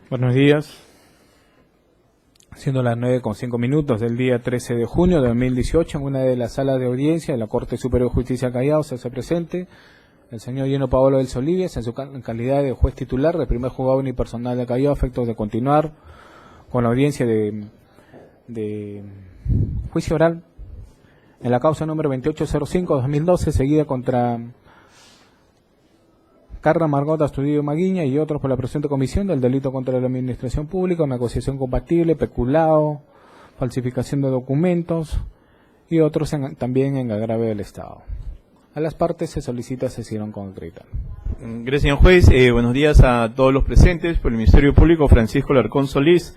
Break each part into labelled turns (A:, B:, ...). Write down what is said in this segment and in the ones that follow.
A: Buenos días. Siendo las 9:05 del día 13 de junio de 2018, en una de las salas de audiencia de la Corte Superior de Justicia de Callao se hace presente el señor Lleno Paolo del Solives en calidad de juez titular del primer juzgado unipersonal de Callao, a efectos de continuar con la audiencia de juicio oral en la causa número 2805-2012, seguida contra Carla Margot Astudillo Maguiña y otros por la presunta comisión del delito contra la administración pública, negociación compatible, peculado, falsificación de documentos y otros también en agravio del Estado. A las partes se solicita sesión concreta.
B: Gracias, señor juez. Buenos días a todos los presentes. Por el Ministerio Público, Francisco Larcón Solís,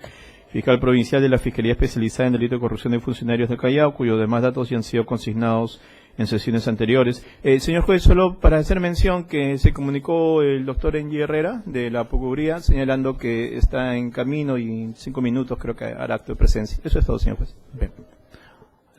B: fiscal provincial de la Fiscalía Especializada en Delito de Corrupción de Funcionarios de Callao, cuyos demás datos ya han sido consignados en sesiones anteriores. Señor juez, solo para hacer mención que se comunicó el doctor Engie Herrera de la Procuraduría señalando que está en camino y en 5 minutos creo que hará acto de presencia. Eso es todo, señor juez.
A: Bien.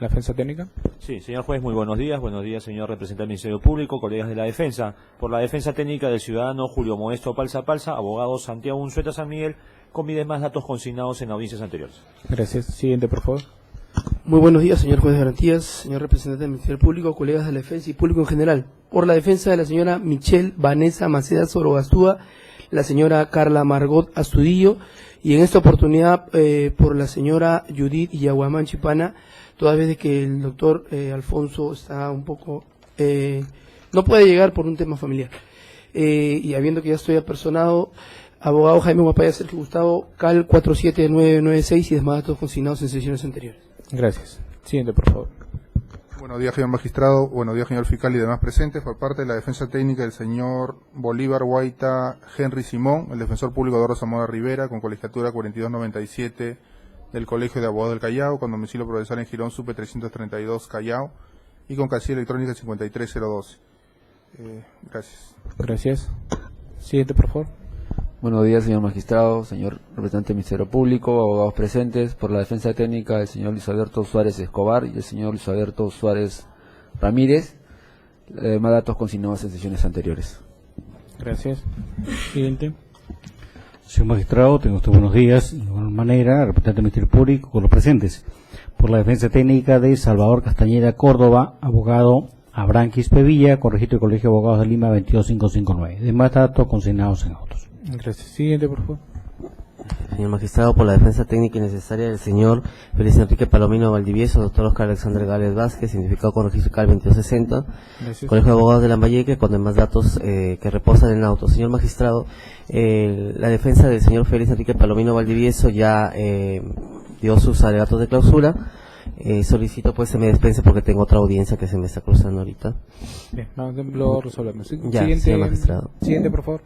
A: ¿La defensa técnica?
C: Sí, señor juez, muy buenos días, señor representante del Ministerio Público, colegas de la defensa. Por la defensa técnica del ciudadano Julio Modesto Palza, abogado Santiago Unzueta San Miguel, con mis demás datos consignados en audiencias anteriores.
A: Gracias. Siguiente, por favor.
D: Muy buenos días, señor juez de garantías, señor representante del Ministerio Público, colegas de la defensa y público en general. Por la defensa de la señora Michelle Vanessa Maceda Zorogastúa, la señora Carla Margot Astudillo, y en esta oportunidad por la señora Judith Yaguamán Chipana, toda vez de que el doctor Alfonso está un poco, no puede llegar por un tema familiar. Y habiendo que ya estoy apersonado, abogado Jaime Guapaya Sergio Gustavo, CAL 47996 y demás datos consignados en sesiones anteriores.
A: Gracias. Siguiente, por favor.
E: Buenos días, señor magistrado. Buenos días, señor fiscal y demás presentes. Por parte de la defensa técnica del señor Bolívar Guaita Henry Simón, el defensor público Eduardo Zamora Rivera, con colegiatura 4297 del Colegio de Abogados del Callao, con domicilio provincial en Girón Supe 332 Callao y con casilla electrónica 53012. Gracias.
A: Gracias. Siguiente, por favor.
F: Buenos días, señor magistrado, señor representante del Ministerio Público, abogados presentes. Por la defensa técnica del señor Luis Alberto Suárez Escobar y el señor Luis Alberto Suárez Ramírez, más datos consignados en sesiones anteriores.
A: Gracias. Siguiente.
G: Señor magistrado, tengo usted buenos días. De igual manera, representante del Ministerio Público con los presentes. Por la defensa técnica de Salvador Castañeda Córdoba, abogado Abraham Quispe Villa, con registro del Colegio de Abogados de Lima 22559. Demás datos consignados en autos.
A: Gracias. Siguiente, por favor.
H: Señor magistrado, por la defensa técnica y necesaria del señor Félix Enrique Palomino Valdivieso, doctor Oscar Alexander Gálvez Vázquez, identificado con registro CAL 2260,
A: Gracias.
H: Colegio de Abogados de Lambayeque, con demás datos que reposan en el auto. Señor magistrado, la defensa del señor Félix Enrique Palomino Valdivieso ya dio sus alegatos de clausura. Solicito pues se me dispense porque tengo otra audiencia que se me está cruzando ahorita.
A: Bien, lo resolvemos.
H: Ya,
A: Siguiente,
H: señor magistrado.
A: Siguiente, por favor.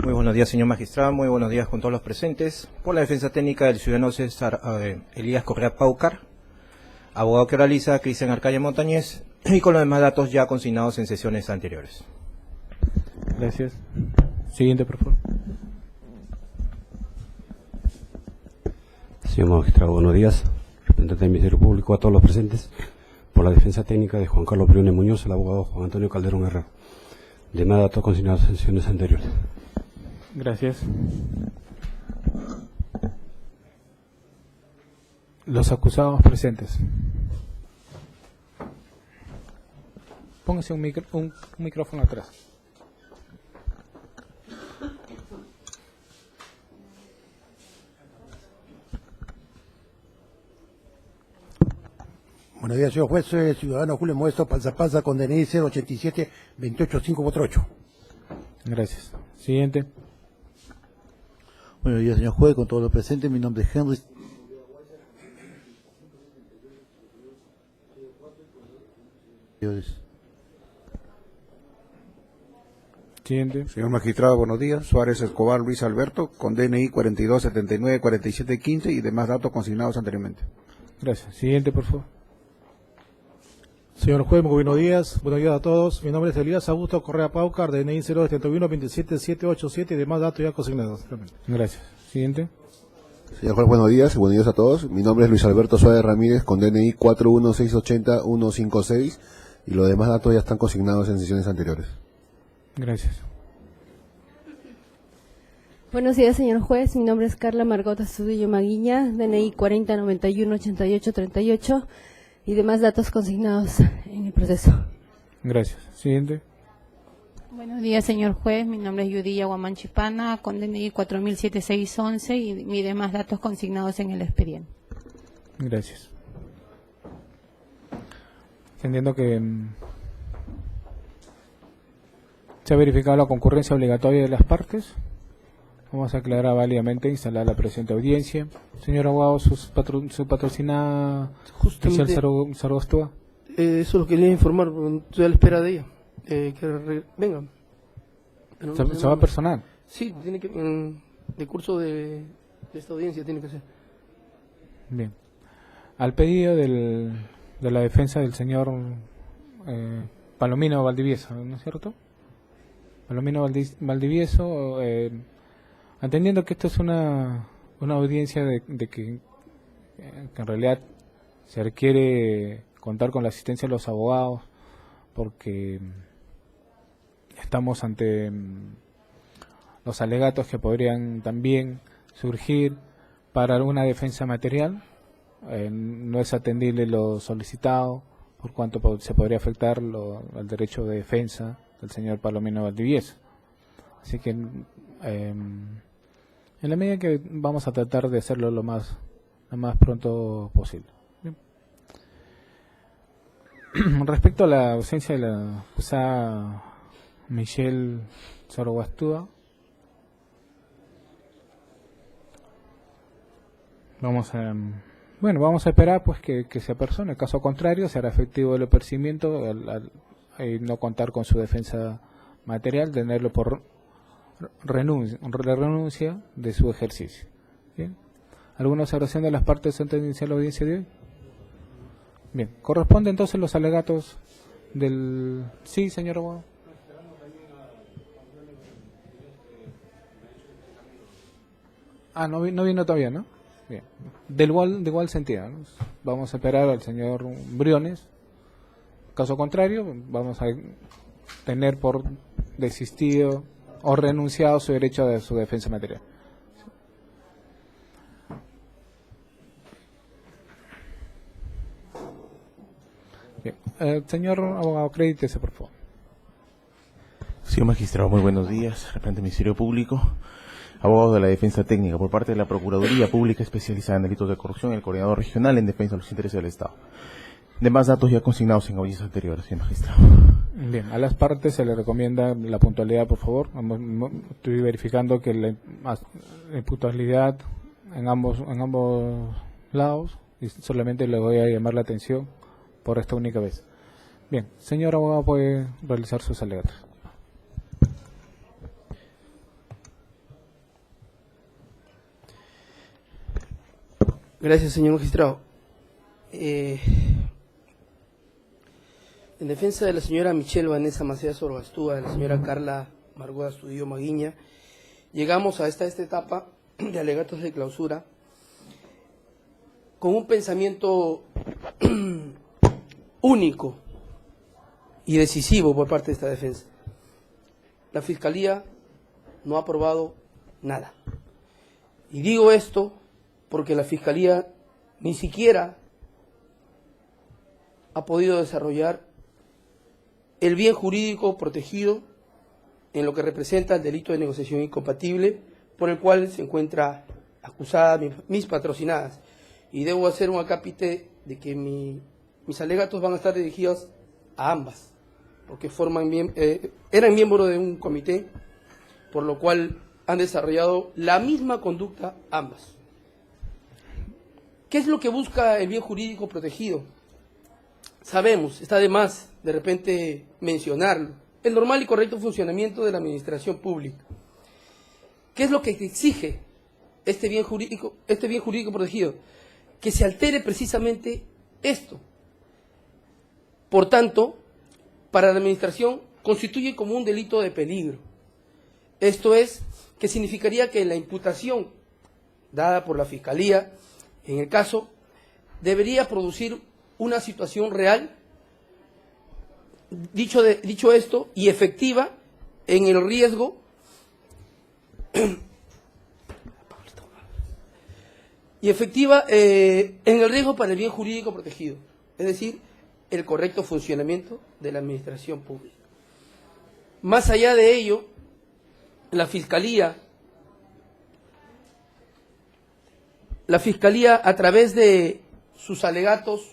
I: Muy buenos días, señor magistrado. Muy buenos días con todos los presentes. Por la defensa técnica del ciudadano César Elías Correa Paucar, abogado que realiza Cristian Arcaya Montañez, y con los demás datos ya consignados en sesiones anteriores.
A: Gracias. Siguiente, por favor.
J: Señor magistrado, buenos días. Representante del Ministerio Público, a todos los presentes. Por la defensa técnica de Juan Carlos Briones Muñoz, el abogado Juan Antonio Calderón Herrera. Demás datos consignados en sesiones anteriores.
A: Gracias. Los acusados presentes. Póngase un micrófono atrás.
K: Buenos días, señor juez. Soy el ciudadano Julio Modesto Palza con DNI 087-28548.
A: Gracias. Siguiente.
L: Buenos días, señor juez, con todos los presentes. Mi nombre es Henry.
A: Siguiente.
M: Señor magistrado, buenos días. Suárez Escobar Luis Alberto, con DNI 4279-4715 y demás datos consignados anteriormente.
A: Gracias. Siguiente, por favor.
N: Señor juez, muy buenos días a todos. Mi nombre es Elías Augusto Correa Paucar, DNI 071-27787 y demás datos ya consignados.
A: Gracias. Siguiente.
O: Señor juez, buenos días a todos. Mi nombre es Luis Alberto Suárez Ramírez, con DNI 41680156 y los demás datos ya están consignados en sesiones anteriores.
A: Gracias.
P: Buenos días, señor juez. Mi nombre es Carla Margot Astudillo Maguiña, DNI 40918838 y demás datos consignados en el proceso.
A: Gracias. Siguiente.
Q: Buenos días, señor juez. Mi nombre es Yudilla Guamanchipana, con DNI 407611 y mis demás datos consignados en el expediente.
A: Gracias. Entendiendo que se ha verificado la concurrencia obligatoria de las partes, vamos a aclarar válidamente e instalar la presente audiencia. Señor abogado, su patrocinada
D: Justamente,
A: Michelle Sargostúa.
D: Eso lo quería informar, estoy a la espera de ella. Venga. Pero no
A: ¿Se va personal?
D: Sí, tiene que, de curso de esta audiencia tiene que ser.
A: Bien. Al pedido de la defensa del señor Palomino Valdivieso, ¿no es cierto? Palomino Valdivieso, entendiendo que esto es una audiencia de que en realidad se requiere contar con la asistencia de los abogados, porque estamos ante los alegatos que podrían también surgir para alguna defensa material. No es atendible lo solicitado, por cuanto se podría afectar el derecho de defensa del señor Palomino Valdivieso. Así que en la medida que vamos a tratar de hacerlo lo más pronto posible. Bien. Respecto a la ausencia de la acusada Michelle Sargostúa, vamos a esperar pues que se apersone. En caso contrario, será efectivo el apercibimiento al no contar con su defensa material, tenerlo por renuncia de su ejercicio. Bien. ¿Alguna observación de las partes antes de iniciar la audiencia de hoy? Bien. Corresponde entonces los alegatos del... Sí, señor abogado. No vino todavía, ¿no? Bien. De igual sentido, ¿no? Vamos a esperar al señor Briones. Caso contrario, vamos a tener por desistido o renunciado su derecho a su defensa material. Bien. Señor abogado, acredítese, por favor.
R: Señor magistrado, muy buenos días. Representante del Ministerio Público, abogado de la Defensa Técnica por parte de la Procuraduría Pública Especializada en Delitos de Corrupción, el Coordinador Regional en Defensa de los Intereses del Estado. Demás datos ya consignados en audiencias anteriores, señor magistrado.
A: Bien, a las partes se le recomienda la puntualidad, por favor. Estoy verificando que la puntualidad en ambos lados, y solamente le voy a llamar la atención por esta única vez. Bien, señor abogado, puede realizar sus alegatos.
D: Gracias, señor magistrado. En defensa de la señora Michelle Vanessa Macías Sorgastúa, de la señora Carla Margot Astudillo Maguiña, llegamos a esta etapa de alegatos de clausura con un pensamiento único y decisivo por parte de esta defensa. La Fiscalía no ha probado nada. Y digo esto porque la Fiscalía ni siquiera ha podido desarrollar el bien jurídico protegido en lo que representa el delito de negociación incompatible por el cual se encuentra acusada mis patrocinadas. Y debo hacer un acápite de que mis alegatos van a estar dirigidos a ambas, porque eran miembros de un comité, por lo cual han desarrollado la misma conducta ambas. ¿Qué es lo que busca el bien jurídico protegido? Sabemos, está de más de repente mencionarlo, el normal y correcto funcionamiento de la administración pública. ¿Qué es lo que exige este bien jurídico protegido? Que se altere precisamente esto. Por tanto, para la administración constituye como un delito de peligro. Esto es, que significaría que la imputación dada por la Fiscalía, en el caso, debería producir una situación real dicho esto, y efectiva en el riesgo para el bien jurídico protegido, es decir, el correcto funcionamiento de la administración pública. Más allá de ello, la Fiscalía, a través de sus alegatos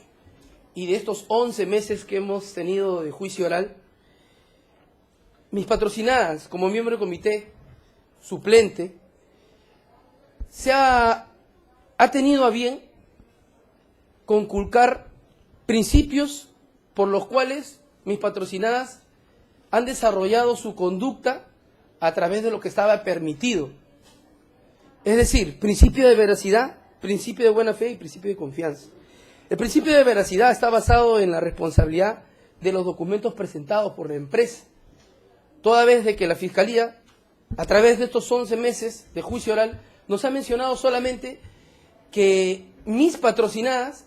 D: y de estos 11 meses que hemos tenido de juicio oral, mis patrocinadas como miembro del comité suplente, ha tenido a bien conculcar principios por los cuales mis patrocinadas han desarrollado su conducta a través de lo que estaba permitido. Es decir, principio de veracidad, principio de buena fe y principio de confianza. El principio de veracidad está basado en la responsabilidad de los documentos presentados por la empresa, toda vez de que la Fiscalía, a través de estos 11 meses de juicio oral, nos ha mencionado solamente que mis patrocinadas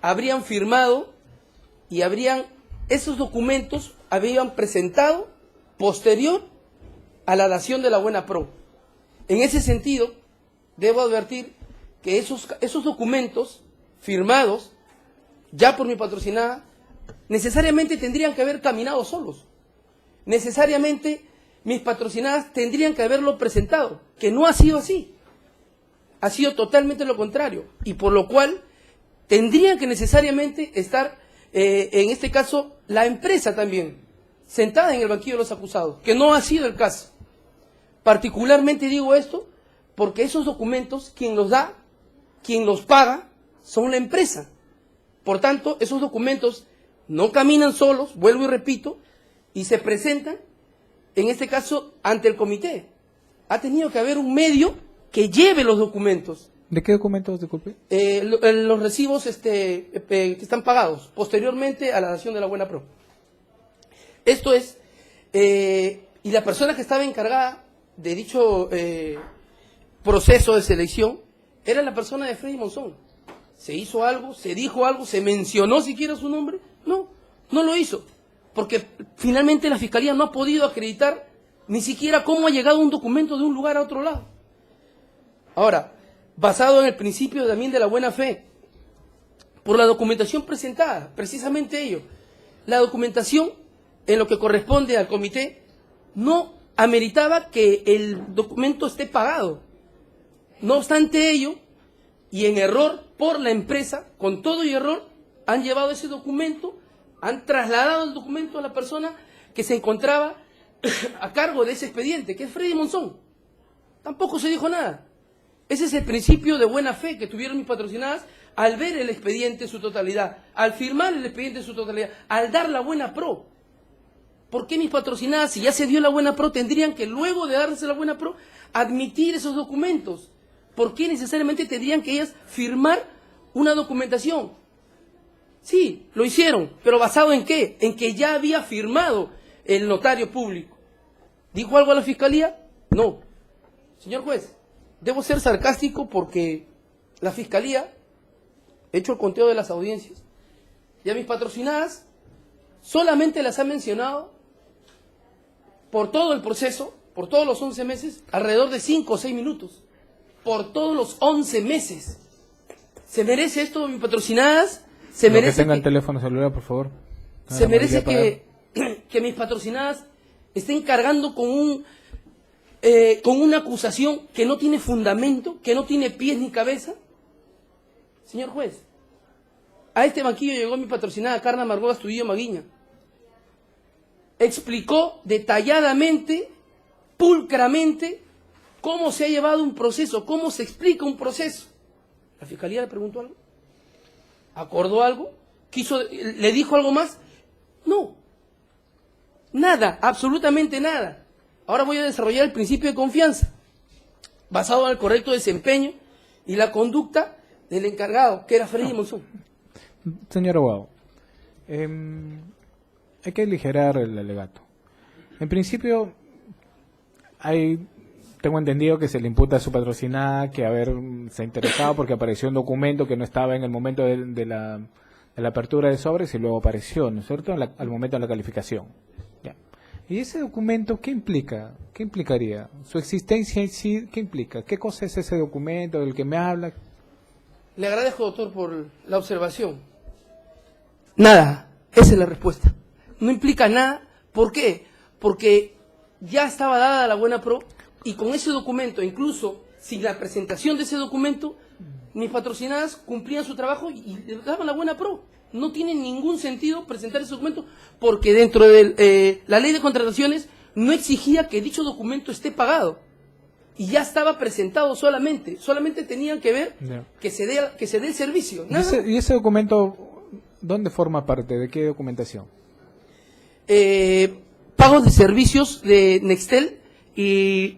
D: habrían firmado y esos documentos habían presentado posterior a la dación de la buena pro. En ese sentido, debo advertir que esos documentos firmados ya por mi patrocinada necesariamente tendrían que haber caminado solos. Necesariamente mis patrocinadas tendrían que haberlo presentado, que no ha sido así. Ha sido totalmente lo contrario, y por lo cual tendrían que necesariamente estar, en este caso, la empresa también, sentada en el banquillo de los acusados, que no ha sido el caso. Particularmente digo esto porque esos documentos, quien los da, quien los paga, son la empresa. Por tanto, esos documentos no caminan solos, vuelvo y repito, y se presentan, en este caso, ante el comité. Ha tenido que haber un medio que lleve los documentos.
A: ¿De qué documentos, disculpe?
D: Los recibos que están pagados posteriormente a la dación de la buena pro. Esto es, y la persona que estaba encargada de dicho proceso de selección era la persona de Freddy Monzón. ¿Se hizo algo? ¿Se dijo algo? ¿Se mencionó siquiera su nombre? No, no lo hizo. Porque finalmente la Fiscalía no ha podido acreditar ni siquiera cómo ha llegado un documento de un lugar a otro lado. Ahora, basado en el principio también de la buena fe, por la documentación presentada, precisamente ello, la documentación en lo que corresponde al comité no ameritaba que el documento esté pagado. No obstante ello, y en error por la empresa, con todo y error, han llevado ese documento, han trasladado el documento a la persona que se encontraba a cargo de ese expediente, que es Freddy Monzón. Tampoco se dijo nada. Ese es el principio de buena fe que tuvieron mis patrocinadas al ver el expediente en su totalidad, al firmar el expediente en su totalidad, al dar la buena pro. ¿Por qué mis patrocinadas, si ya se dio la buena pro, tendrían que luego de darse la buena pro, admitir esos documentos? ¿Por qué necesariamente tendrían que ellas firmar una documentación? Sí, lo hicieron, pero ¿basado en qué? En que ya había firmado el notario público. ¿Dijo algo a la Fiscalía? No. Señor juez, debo ser sarcástico porque la Fiscalía, hecho el conteo de las audiencias, y a mis patrocinadas solamente las ha mencionado por todo el proceso, por todos los 11 meses, alrededor de 5 o 6 minutos. Por todos los 11 meses. ¿Se merece esto, mis patrocinadas? ¿Se merece
A: que tenga el teléfono celular, por favor?
D: ¿Se merece que mis patrocinadas estén cargando con una acusación que no tiene fundamento, que no tiene pies ni cabeza? Señor juez, a este banquillo llegó mi patrocinada Carla Margot Astudillo Maguiña. Explicó detalladamente, pulcramente, cómo se ha llevado un proceso, cómo se explica un proceso. ¿La Fiscalía le preguntó algo? ¿Acordó algo? ¿Le dijo algo más? No. Nada, absolutamente nada. Ahora voy a desarrollar el principio de confianza, basado en el correcto desempeño y la conducta del encargado, que era Freddy Monzón.
A: Señor abogado, hay que aligerar el alegato. En principio, tengo entendido que se le imputa a su patrocinada que haberse interesado porque apareció un documento que no estaba en el momento de la apertura de sobres y luego apareció, ¿no es cierto?, al momento de la calificación. Ya. ¿Y ese documento qué implica? ¿Qué implicaría? ¿Su existencia en sí qué implica? ¿Qué cosa es ese documento del que me habla?
D: Le agradezco, doctor, por la observación. Nada, esa es la respuesta. No implica nada. ¿Por qué? Porque ya estaba dada la buena pro y con ese documento, incluso sin la presentación de ese documento, mis patrocinadas cumplían su trabajo y le daban la buena pro. No tiene ningún sentido presentar ese documento porque dentro de la ley de contrataciones no exigía que dicho documento esté pagado. Y ya estaba presentado solamente tenían que ver que se dé el servicio.
A: ¿Y ese documento dónde forma parte? ¿De qué documentación?
D: Pagos de servicios de Nextel y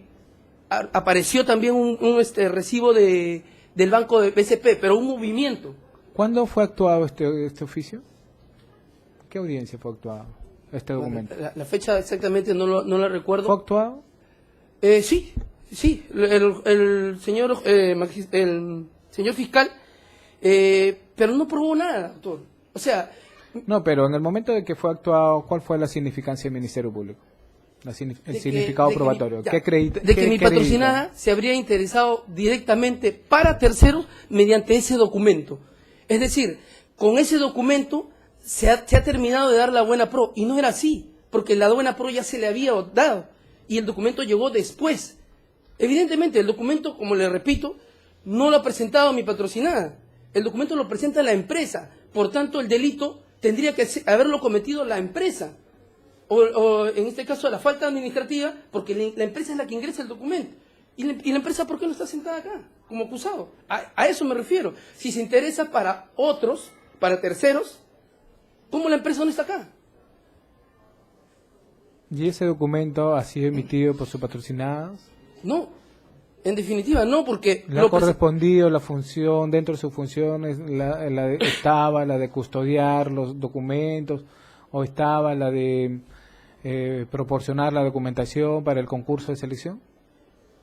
D: apareció también un recibo del banco de BCP, pero un movimiento.
A: ¿Cuándo fue actuado este oficio? ¿Qué audiencia fue actuado este documento?
D: La fecha exactamente no la recuerdo.
A: ¿Fue actuado?
D: Sí. El señor fiscal, pero no probó nada, doctor. O sea...
A: No, pero en el momento de que fue actuado, ¿cuál fue la significancia del Ministerio Público? El significado probatorio.
D: Que mi patrocinada se habría interesado directamente para terceros mediante ese documento. Es decir, con ese documento se ha terminado de dar la buena pro, y no era así, porque la buena pro ya se le había dado, y el documento llegó después. Evidentemente, el documento, como le repito, no lo ha presentado mi patrocinada. El documento lo presenta la empresa. Por tanto, el delito tendría que haberlo cometido la empresa. O en este caso, la falta administrativa, porque la empresa es la que ingresa el documento. ¿Y la empresa por qué no está sentada acá, como acusado? A eso me refiero. Si se interesa para otros, para terceros, ¿cómo la empresa no está acá?
A: ¿Y ese documento ha sido emitido por sus patrocinadas?
D: No, en definitiva no, porque...
A: ¿Le ha correspondido la función, dentro de sus funciones, estaba la de custodiar los documentos, o estaba la de proporcionar la documentación para el concurso de selección?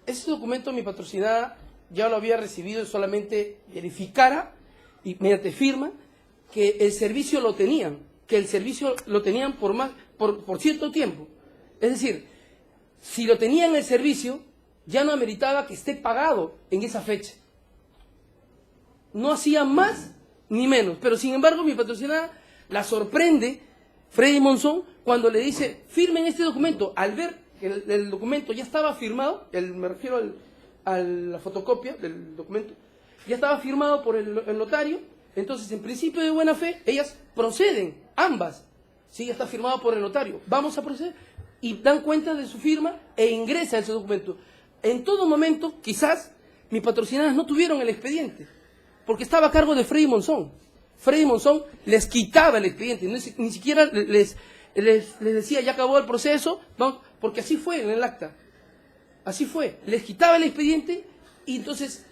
D: Ese documento mi patrocinada ya lo había recibido y solamente verificara, y mediante firma, que el servicio lo tenían, por cierto tiempo. Es decir, si lo tenían el servicio, ya no ameritaba que esté pagado en esa fecha. No hacía más ni menos, pero sin embargo mi patrocinada la sorprende Freddy Monzón cuando le dice, firmen este documento. Al ver que el documento ya estaba firmado, me refiero a la fotocopia del documento, ya estaba firmado por el notario, entonces en principio de buena fe, ellas proceden, ambas. Sí, ya está firmado por el notario, vamos a proceder. Y dan cuenta de su firma e ingresa ese documento. En todo momento, quizás, mis patrocinadas no tuvieron el expediente, porque estaba a cargo de Freddy Monzón. Freddy Monzón les quitaba el expediente, ni siquiera les decía, ya acabó el proceso, no, porque así fue en el acta. Así fue, les quitaba el expediente y entonces,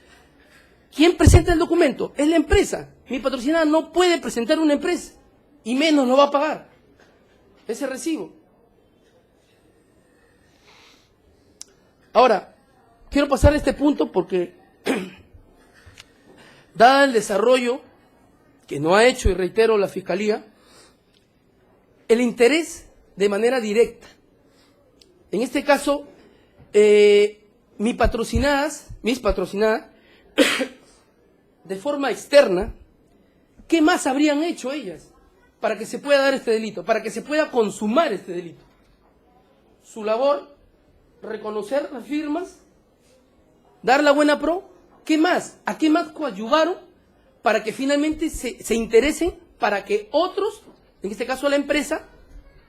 D: ¿quién presenta el documento? Es la empresa. Mi patrocinada no puede presentar una empresa, y menos lo va a pagar ese recibo. Ahora, quiero pasar a este punto porque, dada el desarrollo que no ha hecho, y reitero, la Fiscalía, el interés de manera directa. En este caso, mis patrocinadas, de forma externa, ¿qué más habrían hecho ellas para que se pueda dar este delito, para que se pueda consumar este delito? Su labor, reconocer las firmas, dar la buena pro. ¿Qué más? ¿A qué más coadyuvaron para que finalmente se interesen para que otros, en este caso la empresa,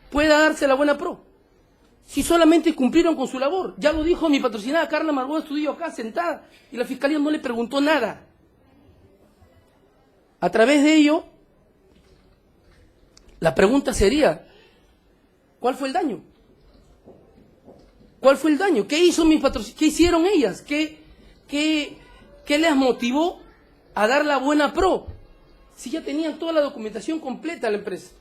D: pueda darse la buena pro? Si solamente cumplieron con su labor. Ya lo dijo mi patrocinada Carla Margot Astudillo acá sentada y la Fiscalía no le preguntó nada. A través de ello, la pregunta sería, ¿cuál fue el daño? ¿Cuál fue el daño? ¿Qué hizo qué hicieron ellas? ¿Qué les motivó a dar la buena pro? Si ya tenían toda la documentación completa la empresa.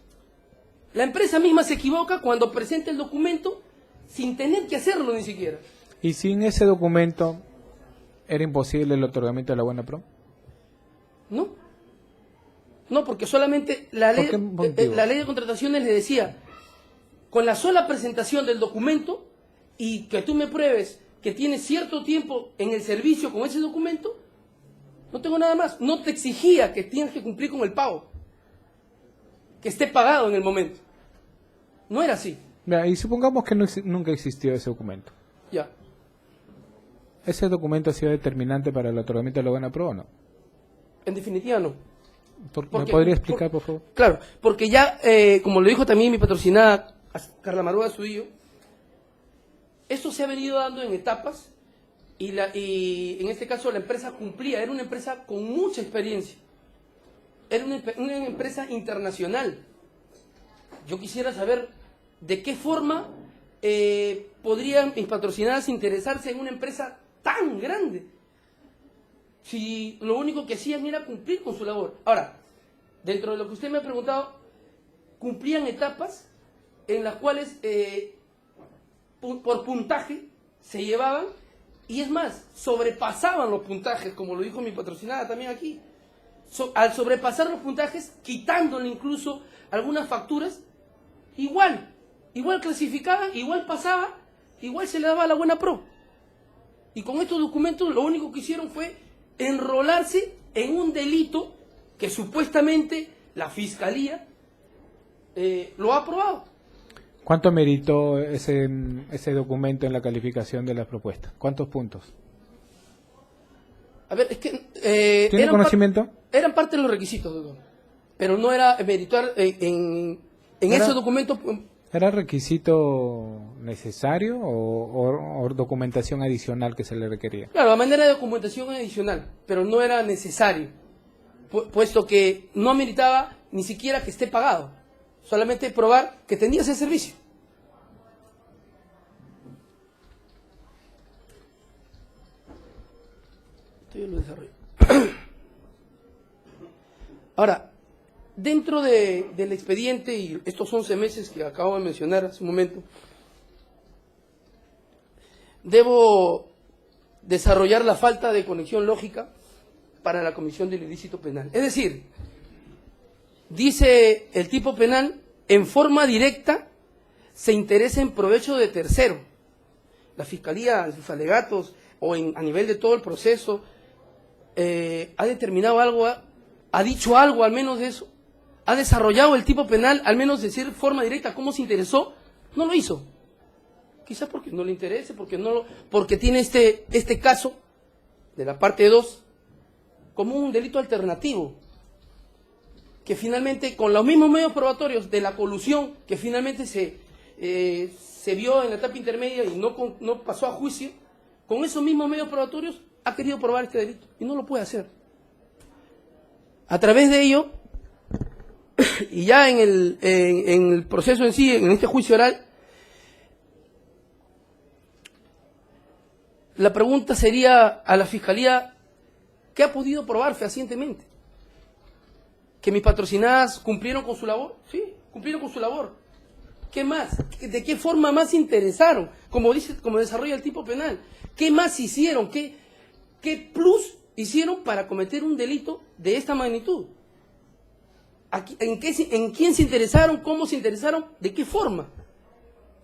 D: La empresa misma se equivoca cuando presenta el documento sin tener que hacerlo ni siquiera.
A: ¿Y sin ese documento era imposible el otorgamiento de la buena pro?
D: No. No, porque solamente la ley de contrataciones le decía, con la sola presentación del documento y que tú me pruebes que tienes cierto tiempo en el servicio con ese documento, no tengo nada más. No te exigía que tienes que cumplir con el pago, que esté pagado en el momento. No era así.
A: Mira, y supongamos que nunca existió ese documento.
D: Ya.
A: ¿Ese documento ha sido determinante para el otorgamiento de la buena prueba o no?
D: En definitiva no.
A: ¿Me podría explicar, por favor?
D: Claro, porque ya, como lo dijo también mi patrocinada Carla Margot Astudillo, esto se ha venido dando en etapas y en este caso la empresa cumplía, era una empresa con mucha experiencia, era una empresa internacional. Yo quisiera saber de qué forma podrían mis patrocinadas interesarse en una empresa tan grande, si lo único que hacían era cumplir con su labor. Ahora, dentro de lo que usted me ha preguntado, cumplían etapas en las cuales por puntaje se llevaban, y es más, sobrepasaban los puntajes, como lo dijo mi patrocinada también aquí. Al sobrepasar los puntajes, quitándole incluso algunas facturas, igual clasificaban, igual pasaba, igual se le daba la buena pro. Y con estos documentos lo único que hicieron fue enrolarse en un delito que supuestamente la Fiscalía lo ha aprobado.
A: ¿Cuánto meritó ese documento en la calificación de la propuesta? ¿Cuántos puntos?
D: A ver, es que...
A: ¿Tiene conocimiento?
D: Eran parte de los requisitos, doctor. Pero no era merituar en ese documento...
A: ¿Era requisito necesario o documentación adicional que se le requería?
D: Claro, a manera de documentación adicional, pero no era necesario, puesto que no meritaba ni siquiera que esté pagado, solamente probar que tenía ese servicio. Esto yo lo desarrollo. Ahora, dentro del expediente y estos 11 meses que acabo de mencionar hace un momento, debo desarrollar la falta de conexión lógica para la comisión del ilícito penal. Es decir, dice el tipo penal, en forma directa se interesa en provecho de tercero. La Fiscalía, en sus alegatos o a nivel de todo el proceso, ha determinado algo, ha dicho algo al menos de eso. ¿Ha desarrollado el tipo penal, al menos decir de forma directa cómo se interesó? No lo hizo. Quizás porque no le interese, porque tiene este caso de la parte 2 como un delito alternativo, que finalmente con los mismos medios probatorios de la colusión que finalmente se vio en la etapa intermedia y no pasó a juicio, con esos mismos medios probatorios ha querido probar este delito y no lo puede hacer. A través de ello, y ya en el proceso en sí, en este juicio oral, la pregunta sería a la Fiscalía, ¿qué ha podido probar fehacientemente? ¿Que mis patrocinadas cumplieron con su labor? Sí, cumplieron con su labor. ¿Qué más? ¿De qué forma más interesaron? Como desarrolla el tipo penal. ¿Qué más hicieron? ¿Qué plus hicieron para cometer un delito de esta magnitud? ¿En quién se interesaron? ¿Cómo se interesaron? ¿De qué forma?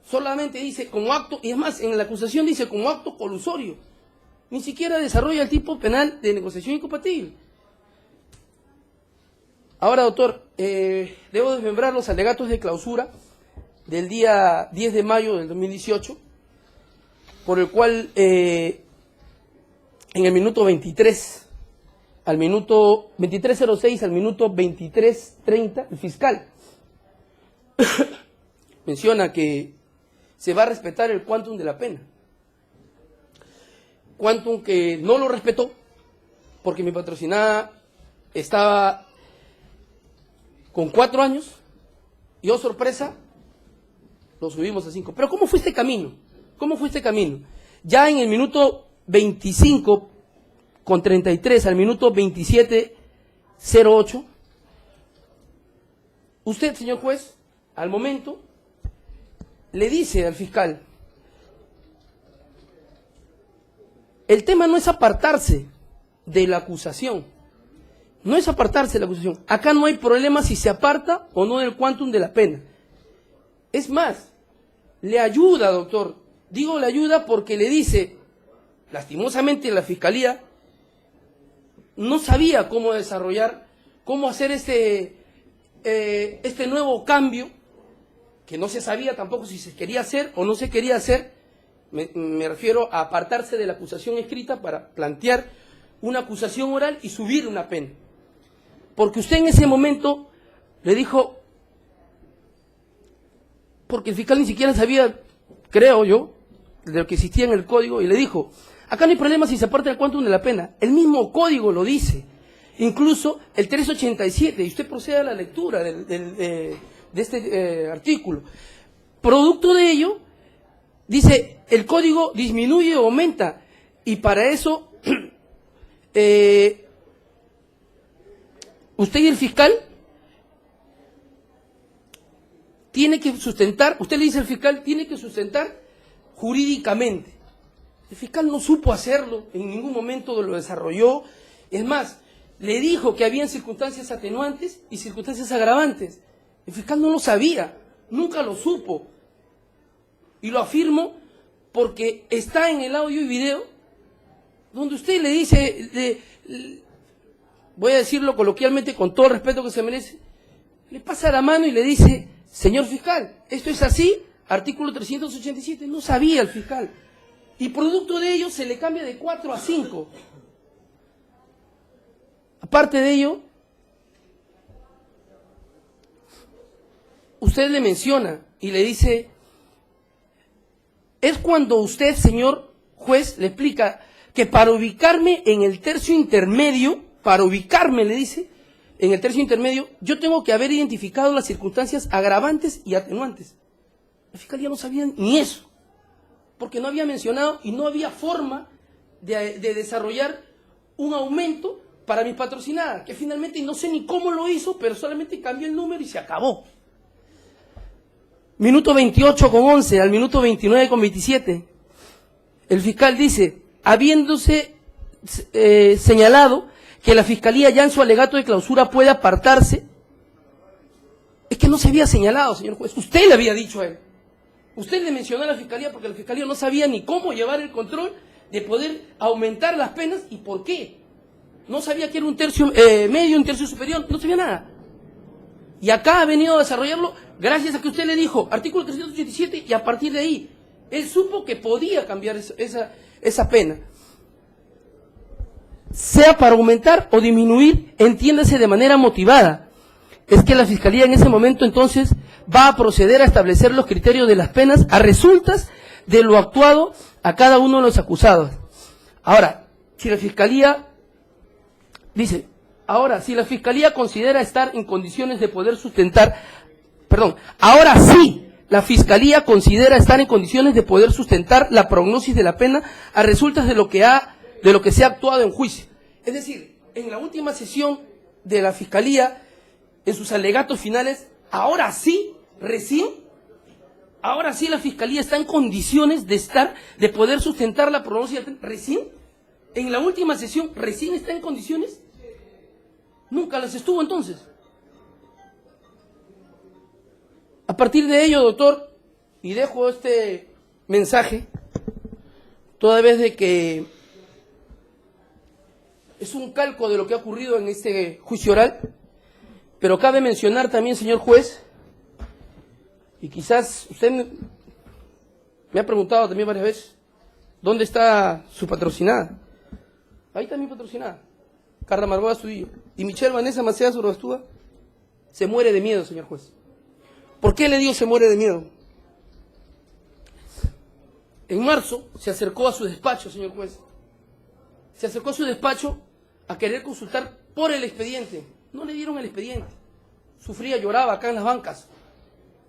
D: Solamente dice como acto, y es más, en la acusación dice como acto colusorio. Ni siquiera desarrolla el tipo penal de negociación incompatible. Ahora, doctor, debo desmembrar los alegatos de clausura del día 10 de mayo del 2018, por el cual en el minuto 23, al minuto 23:06 al minuto 23:30, el fiscal menciona que se va a respetar el quantum de la pena. Quantum que no lo respetó porque mi patrocinada estaba con 4 años y, oh sorpresa, lo subimos a 5. Pero ¿cómo fue este camino? ¿Cómo fue este camino? Ya en el minuto 25:33 al minuto 27:08, usted, señor juez, al momento, le dice al fiscal, el tema no es apartarse de la acusación, No es apartarse de la acusación. Acá no hay problema si se aparta o no del quantum de la pena. Es más, le ayuda, doctor. Digo le ayuda porque le dice, lastimosamente la Fiscalía no sabía cómo desarrollar, cómo hacer este nuevo cambio, que no se sabía tampoco si se quería hacer o no se quería hacer. Me refiero a apartarse de la acusación escrita para plantear una acusación oral y subir una pena. Porque usted en ese momento le dijo, porque el fiscal ni siquiera sabía, creo yo, de lo que existía en el código, y le dijo, acá no hay problema si se aparta el quantum de la pena. El mismo código lo dice, incluso el 387, y usted procede a la lectura de este artículo. Producto de ello, dice, el código disminuye o aumenta, y para eso usted y el fiscal tiene que sustentar, usted le dice al fiscal, tiene que sustentar jurídicamente. El fiscal no supo hacerlo, en ningún momento lo desarrolló. Es más, le dijo que habían circunstancias atenuantes y circunstancias agravantes. El fiscal no lo sabía, nunca lo supo. Y lo afirmo porque está en el audio y video, donde usted le dice, voy a decirlo coloquialmente con todo el respeto que se merece, le pasa la mano y le dice, señor fiscal, esto es así, artículo 387, no sabía el fiscal. Y producto de ello se le cambia de 4 a 5. Aparte de ello, usted le menciona y le dice, es cuando usted, señor juez, le explica que para ubicarme en el tercio intermedio, para ubicarme, le dice, en el tercio intermedio, yo tengo que haber identificado las circunstancias agravantes y atenuantes. La Fiscalía no sabía ni eso, porque no había mencionado y no había forma de desarrollar un aumento para mi patrocinada, que finalmente no sé ni cómo lo hizo, pero solamente cambió el número y se acabó. Minuto 28:11 al minuto 29:27, el fiscal dice, habiéndose señalado que la Fiscalía ya en su alegato de clausura puede apartarse, es que no se había señalado, señor juez, usted le había dicho a él. Usted le mencionó a la Fiscalía porque la Fiscalía no sabía ni cómo llevar el control de poder aumentar las penas y por qué. No sabía que era un tercio medio, un tercio superior, no sabía nada. Y acá ha venido a desarrollarlo gracias a que usted le dijo, artículo 387, y a partir de ahí, él supo que podía cambiar esa pena. Sea para aumentar o disminuir, entiéndase de manera motivada. Es que la Fiscalía en ese momento entonces va a proceder a establecer los criterios de las penas a resultas de lo actuado a cada uno de los acusados. Ahora, si la Fiscalía dice, si la Fiscalía considera estar en condiciones de poder sustentar, ahora sí, la Fiscalía considera estar en condiciones de poder sustentar la prognosis de la pena a resultas de lo que se ha actuado en juicio. Es decir, en la última sesión de la Fiscalía, en sus alegatos finales, ahora sí la Fiscalía está en condiciones de poder sustentar la prognosis de la pena. ¿Recién? En la última sesión, ¿recién está en condiciones? Nunca las estuvo entonces. A partir de ello, doctor, y dejo este mensaje, toda vez de que es un calco de lo que ha ocurrido en este juicio oral, pero cabe mencionar también, señor juez, y quizás usted me ha preguntado también varias veces, ¿dónde está su patrocinada? Ahí está mi patrocinada, Carla Margot Astudillo. Y Michelle Vanessa Maceda Sorobastúa se muere de miedo, señor juez. ¿Por qué le digo se muere de miedo? En marzo se acercó a su despacho, señor juez. Se acercó a su despacho a querer consultar por el expediente. No le dieron el expediente. Sufría, lloraba acá en las bancas.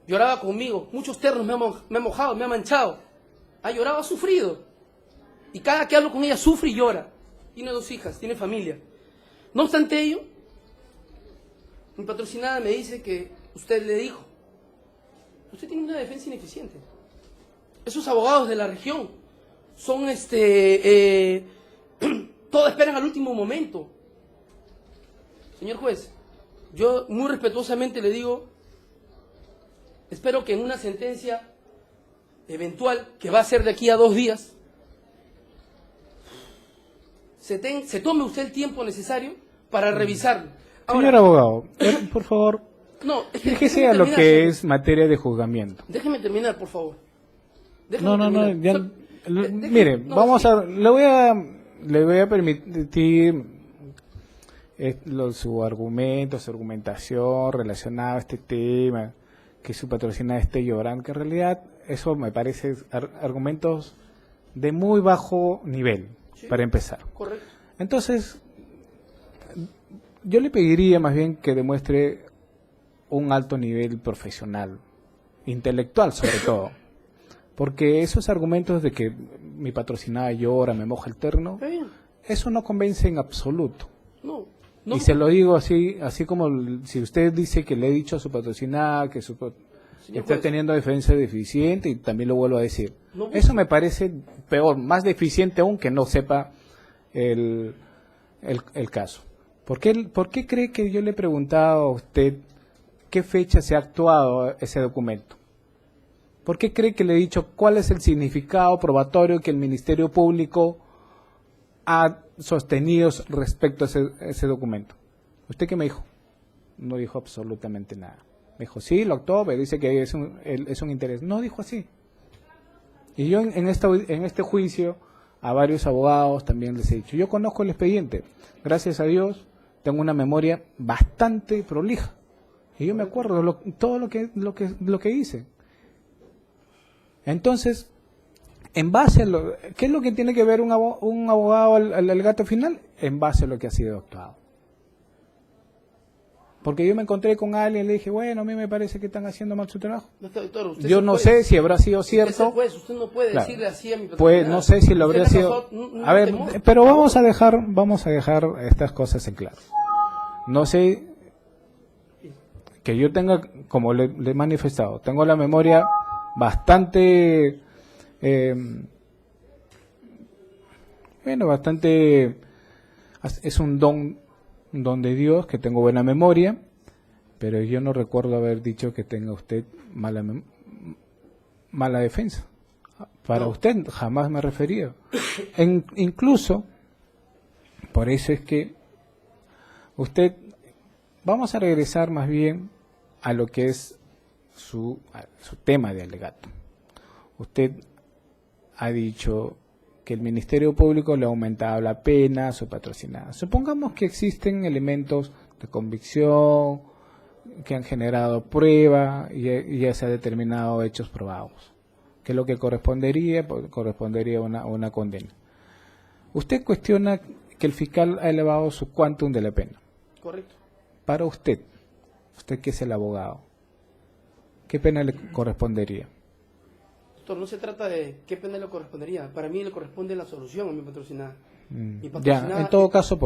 D: Lloraba conmigo. Muchos ternos me ha mojado, me ha manchado. Ha llorado, ha sufrido. Y cada que hablo con ella sufre y llora. Tiene 2 hijas, tiene familia. No obstante ello, mi patrocinada me dice que usted le dijo, usted tiene una defensa ineficiente. Esos abogados de la región son todos esperan al último momento. Señor juez, yo muy respetuosamente le digo, espero que en una sentencia eventual, que va a ser de aquí a 2 días, se tome usted el tiempo necesario para revisarlo. Ahora,
A: señor abogado, por favor,
D: no,
A: fíjese a lo que es materia de juzgamiento.
D: Déjeme terminar, por favor.
A: Mire, le voy a permitir su argumento, su argumentación relacionada a este tema, que su patrocinada esté llorando, que en realidad eso me parece argumentos de muy bajo nivel, sí, para empezar.
D: Correcto.
A: Entonces, yo le pediría más bien que demuestre un alto nivel profesional, intelectual sobre todo, porque esos argumentos de que mi patrocinada llora, me moja el terno, eso no convence en absoluto.
D: No.
A: Y se lo digo así como si usted dice que le he dicho a su patrocinada que está teniendo defensa deficiente, y también lo vuelvo a decir. Eso me parece peor, más deficiente aún que no sepa el caso. ¿Por qué cree que yo le he preguntado a usted qué fecha se ha actuado ese documento? ¿Por qué cree que le he dicho cuál es el significado probatorio que el Ministerio Público ha sostenido respecto a ese documento? ¿Usted qué me dijo? No dijo absolutamente nada. Me dijo, sí, lo actuó, pero dice que es un interés. No dijo así. Y yo en este juicio a varios abogados también les he dicho, yo conozco el expediente, gracias a Dios tengo una memoria bastante prolija y yo me acuerdo todo lo que hice. Entonces, en base a ¿qué es lo que tiene que ver un abogado al alegato final? En base a lo que ha sido actuado. Porque yo me encontré con alguien y le dije, bueno, a mí me parece que están haciendo mal su trabajo. Yo no sé si habrá sido cierto.
D: Usted no puede decirle así a mi patrocinada.
A: Pues no sé si lo habría sido. A ver, pero vamos a dejar estas cosas en claro. No sé que yo tenga, como le he manifestado, tengo la memoria bastante, es un don de Dios que tengo buena memoria, pero yo no recuerdo haber dicho que tenga usted mala defensa. Para usted jamás me he referido. Incluso, por eso es que vamos a regresar más bien a lo que es su tema de alegato. Usted ha dicho que el Ministerio Público le ha aumentado la pena a su patrocinada. Supongamos que existen elementos de convicción que han generado prueba y ya se ha determinado hechos probados, que lo que correspondería a una condena. Usted cuestiona que el fiscal ha elevado su quantum de la pena.
D: Correcto.
A: Para usted que es el abogado, ¿qué pena le correspondería?
D: Doctor, no se trata de qué pena le correspondería. Para mí le corresponde la solución a mi patrocinada.
A: Ya, en todo caso,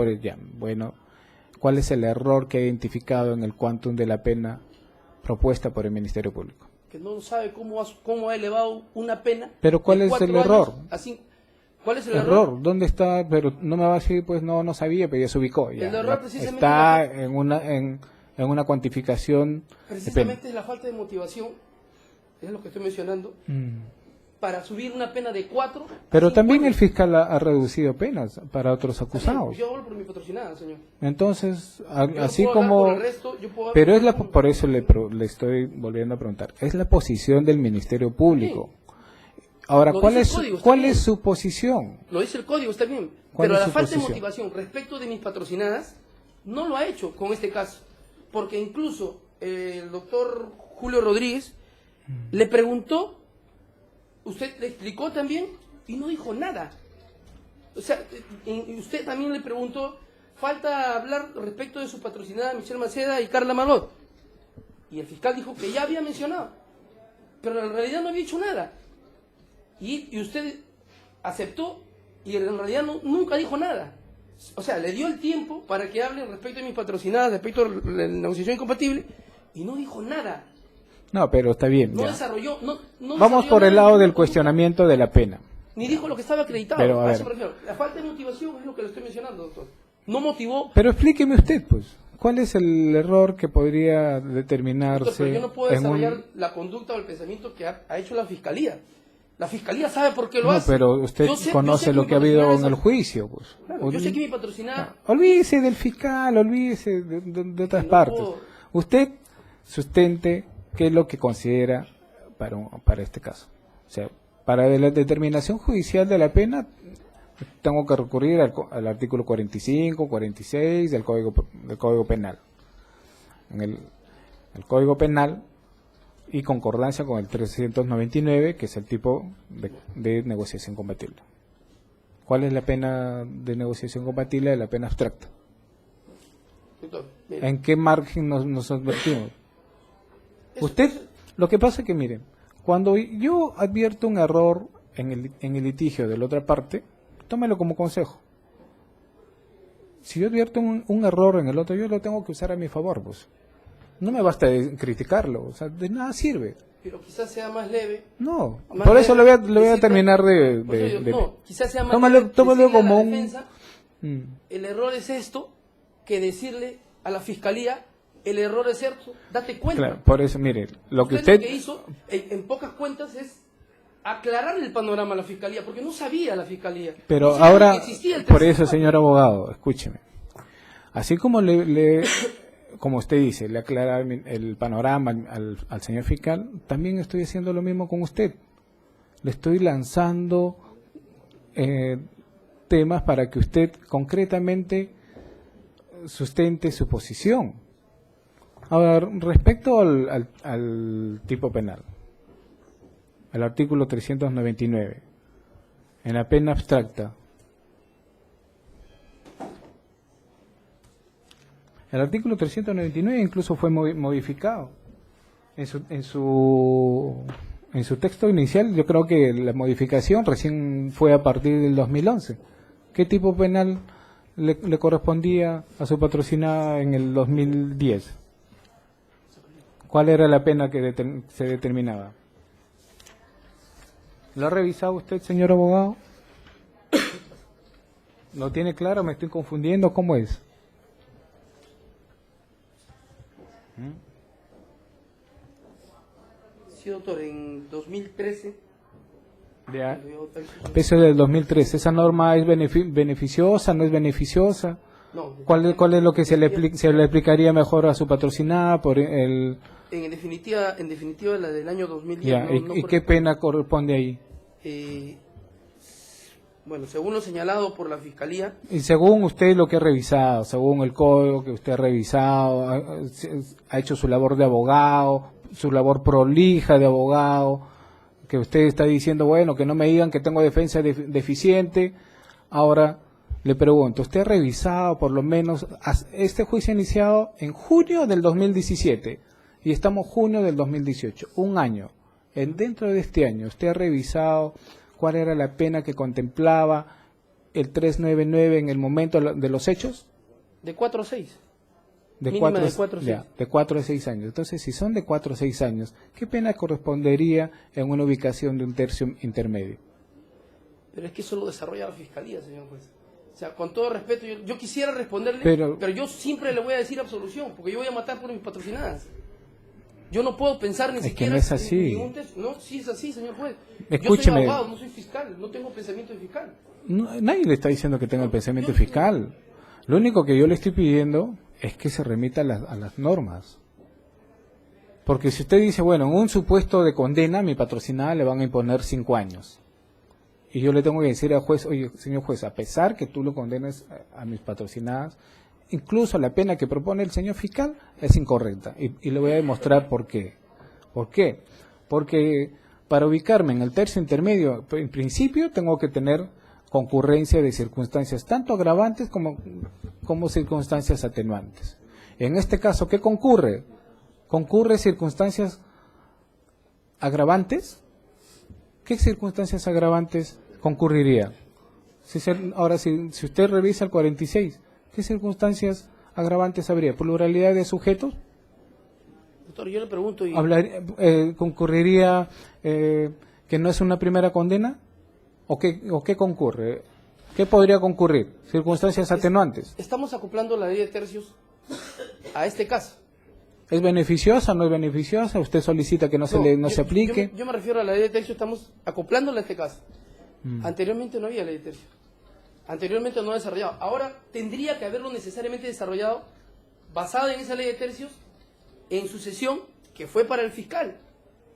A: bueno, ¿cuál es el error que ha identificado en el quantum de la pena propuesta por el Ministerio Público?
D: Que no sabe cómo ha elevado una pena.
A: Pero ¿cuál es el error?
D: ¿Cuál es el error?
A: ¿Dónde está? Pero no me va a decir, pues no sabía, pero ya se ubicó. Ya.
D: El error precisamente
A: está en una cuantificación.
D: Precisamente es la falta de motivación, es lo que estoy mencionando, para subir una pena de 4.
A: Pero también el fiscal ha reducido penas para otros acusados.
D: Yo hablo por mi patrocinada, señor.
A: Entonces, así como... Pero por eso le estoy volviendo a preguntar. Es la posición del Ministerio Público. Sí. Ahora, ¿cuál es su posición?
D: Lo dice el código, está bien. Pero la falta de motivación respecto de mis patrocinadas no lo ha hecho con este caso. Porque incluso el doctor Julio Rodríguez le preguntó, usted le explicó también y no dijo nada. O sea, usted también le preguntó, falta hablar respecto de su patrocinada Michelle Maceda y Carla Margot. Y el fiscal dijo que ya había mencionado, pero en realidad no había hecho nada. Y usted aceptó y en realidad nunca dijo nada. O sea, le dio el tiempo para que hable respecto de mis patrocinadas, respecto a la negociación incompatible, y no dijo nada.
A: No, pero está bien.
D: No desarrolló.
A: Vamos por el lado del cuestionamiento de la pena.
D: Ni dijo lo que estaba acreditado.
A: Pero,
D: a eso me refiero. La falta de motivación es lo que le estoy mencionando, doctor. No motivó.
A: Pero explíqueme usted, pues. ¿Cuál es el error que podría determinarse?
D: Doctor, pero yo no puedo desarrollar la conducta o el pensamiento que ha hecho la Fiscalía. La Fiscalía sabe por qué lo hace.
A: No, pero usted conoce lo que ha habido en el juicio. Pues.
D: Claro, yo sé que mi patrocinada...
A: Olvídese del fiscal, olvídese de otras partes. Usted sustente qué es lo que considera para este caso. O sea, para la determinación judicial de la pena, tengo que recurrir al artículo 45, 46 del Código Penal. En el Código Penal, y concordancia con el 399, que es el tipo de negociación compatible. ¿Cuál es la pena de negociación compatible de la pena abstracta? ¿En qué margen nos advertimos? Usted, lo que pasa es que, miren, cuando yo advierto un error en el litigio de la otra parte, tómelo como consejo. Si yo advierto un error en el otro, yo lo tengo que usar a mi favor, pues. No me basta criticarlo, o sea, de nada sirve.
D: Pero quizás sea más leve.
A: No, por eso le voy a terminar
D: no, quizás sea más leve.
A: Tómalo como un...
D: Defensa, el error es esto, que decirle a la Fiscalía, el error es cierto, date cuenta.
A: Claro, por eso, mire, lo que
D: Lo que hizo, en pocas cuentas, es aclarar el panorama a la Fiscalía, porque no sabía la Fiscalía.
A: Pero
D: no
A: ahora,
D: por
A: eso, señor abogado, escúcheme. Así como como usted dice, le aclara el panorama al señor fiscal, también estoy haciendo lo mismo con usted. Le estoy lanzando temas para que usted concretamente sustente su posición. Ahora, respecto al tipo penal, el artículo 399, en la pena abstracta, el artículo 399 incluso fue modificado. En su texto inicial, yo creo que la modificación recién fue a partir del 2011. ¿Qué tipo penal le correspondía a su patrocinada en el 2010? ¿Cuál era la pena que se determinaba? ¿Lo ha revisado usted, señor abogado? ¿Lo tiene claro? ¿Me estoy confundiendo? ¿Cómo es?
D: Sí, doctor, en 2013.
A: Ya. Eso es del 2013. ¿Esa norma es beneficiosa, no es beneficiosa?
D: No.
A: ¿Cuál es lo que se le aplicaría mejor a su patrocinada por el...
D: En definitiva, la del año 2010.
A: Ya, ¿y qué pena corresponde ahí?
D: Bueno, según lo señalado por la Fiscalía.
A: Y según usted lo que ha revisado, según el código que usted ha revisado, ha hecho su labor de abogado, su labor prolija de abogado, que usted está diciendo, bueno, que no me digan que tengo defensa deficiente. Ahora, le pregunto, ¿usted ha revisado por lo menos este juicio iniciado en junio del 2017 y estamos junio del 2018, un año? Dentro de este año, ¿usted ha revisado cuál era la pena que contemplaba el 399 en el momento de los hechos?
D: De 4 a 6.
A: De 4 a 6 años. Entonces, si son de 4 a 6 años, ¿qué pena correspondería en una ubicación de un tercio intermedio?
D: Pero es que eso lo desarrolla la Fiscalía, señor juez. O sea, con todo respeto, yo quisiera responderle, pero yo siempre le voy a decir absolución, porque yo voy a matar por mis patrocinadas. Yo no puedo pensar ni siquiera...
A: Que no es así.
D: No, sí es así, señor juez.
A: Escúcheme.
D: Yo soy abogado, no soy fiscal, no tengo pensamiento de fiscal.
A: Nadie le está diciendo que tenga el pensamiento fiscal. Lo único que yo le estoy pidiendo es que se remita a las normas. Porque si usted dice, bueno, en un supuesto de condena, a mi patrocinada le van a imponer 5 años. Y yo le tengo que decir al juez, oye, señor juez, a pesar que tú lo condenes a mis patrocinadas, incluso la pena que propone el señor fiscal es incorrecta. Y le voy a demostrar por qué. ¿Por qué? Porque para ubicarme en el tercio intermedio, en principio tengo que tener concurrencia de circunstancias tanto agravantes como circunstancias atenuantes. En este caso, ¿qué concurre? ¿Concurre circunstancias agravantes? ¿Qué circunstancias agravantes concurriría? Ahora, si usted revisa el 46, ¿qué circunstancias agravantes habría? ¿Pluralidad de sujetos?
D: Doctor, yo le pregunto...
A: ¿Concurriría que no es una primera condena? ¿O qué concurre? ¿Qué podría concurrir? ¿Circunstancias atenuantes?
D: Estamos acoplando la ley de tercios a este caso.
A: ¿Es beneficiosa o no es beneficiosa? ¿Usted solicita que no se aplique?
D: Yo me refiero a la ley de tercio, estamos acoplándola a este caso. Anteriormente no había ley de tercio. Anteriormente no desarrollado. Ahora tendría que haberlo necesariamente desarrollado basado en esa ley de tercios en su sesión que fue para el fiscal.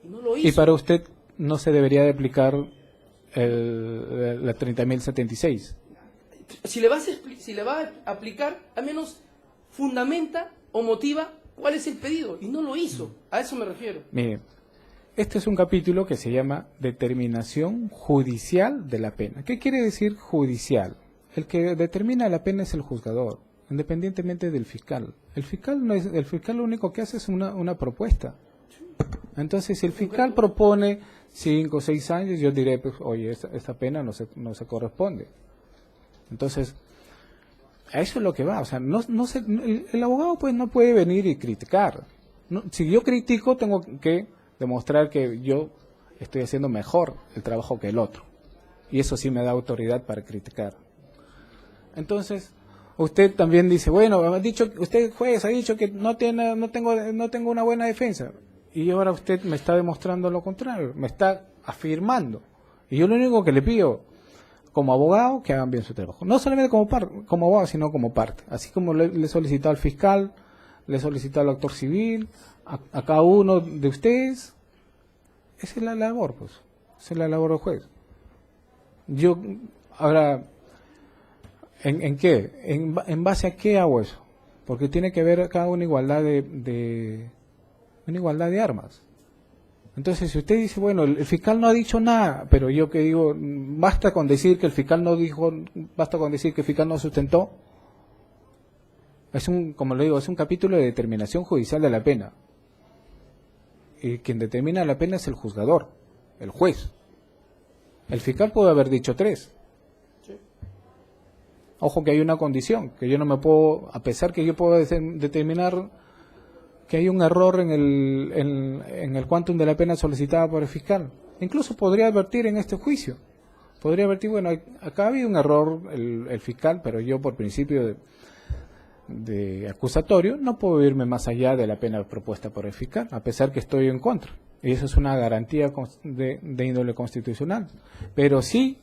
D: Y no lo hizo.
A: ¿Y para usted no se debería de aplicar la 30.076?
D: Si le va a aplicar, al menos fundamenta o motiva cuál es el pedido. Y no lo hizo. A eso me refiero.
A: Mire, este es un capítulo que se llama Determinación Judicial de la Pena. ¿Qué quiere decir judicial? El que determina la pena es el juzgador, independientemente del fiscal. El fiscal lo único que hace es una propuesta. Entonces, si el fiscal propone 5 o 6 años, yo diré, pues, oye, esta pena no se corresponde. Entonces, a eso es lo que va. O sea, el abogado pues no puede venir y criticar. Si yo critico, tengo que demostrar que yo estoy haciendo mejor el trabajo que el otro. Y eso sí me da autoridad para criticar. Entonces, usted también dice, bueno, usted juez ha dicho que no tengo una buena defensa. Y ahora usted me está demostrando lo contrario, me está afirmando. Y yo lo único que le pido, como abogado, que hagan bien su trabajo. No solamente como abogado, sino como parte. Así como le he solicitado al fiscal, le he solicitado al actor civil, a cada uno de ustedes. Esa es la labor, pues. Esa es la labor del juez. Yo, ahora, ¿en qué? ¿En base a qué hago eso? Porque tiene que haber acá una igualdad de armas. Entonces, si usted dice, bueno, el fiscal no ha dicho nada, pero yo que digo, basta con decir que el fiscal no dijo, basta con decir que el fiscal no sustentó. Como le digo, es un capítulo de determinación judicial de la pena. Y quien determina la pena es el juzgador, el juez. El fiscal puede haber dicho 3. Sí. Ojo que hay una condición, que yo no me puedo, a pesar que yo puedo determinar que hay un error en el quantum de la pena solicitada por el fiscal. Incluso podría advertir en este juicio. Podría advertir, bueno, acá ha habido un error el fiscal, pero yo por principio de acusatorio no puedo irme más allá de la pena propuesta por el fiscal, a pesar que estoy en contra. Y eso es una garantía de índole constitucional. Pero sí,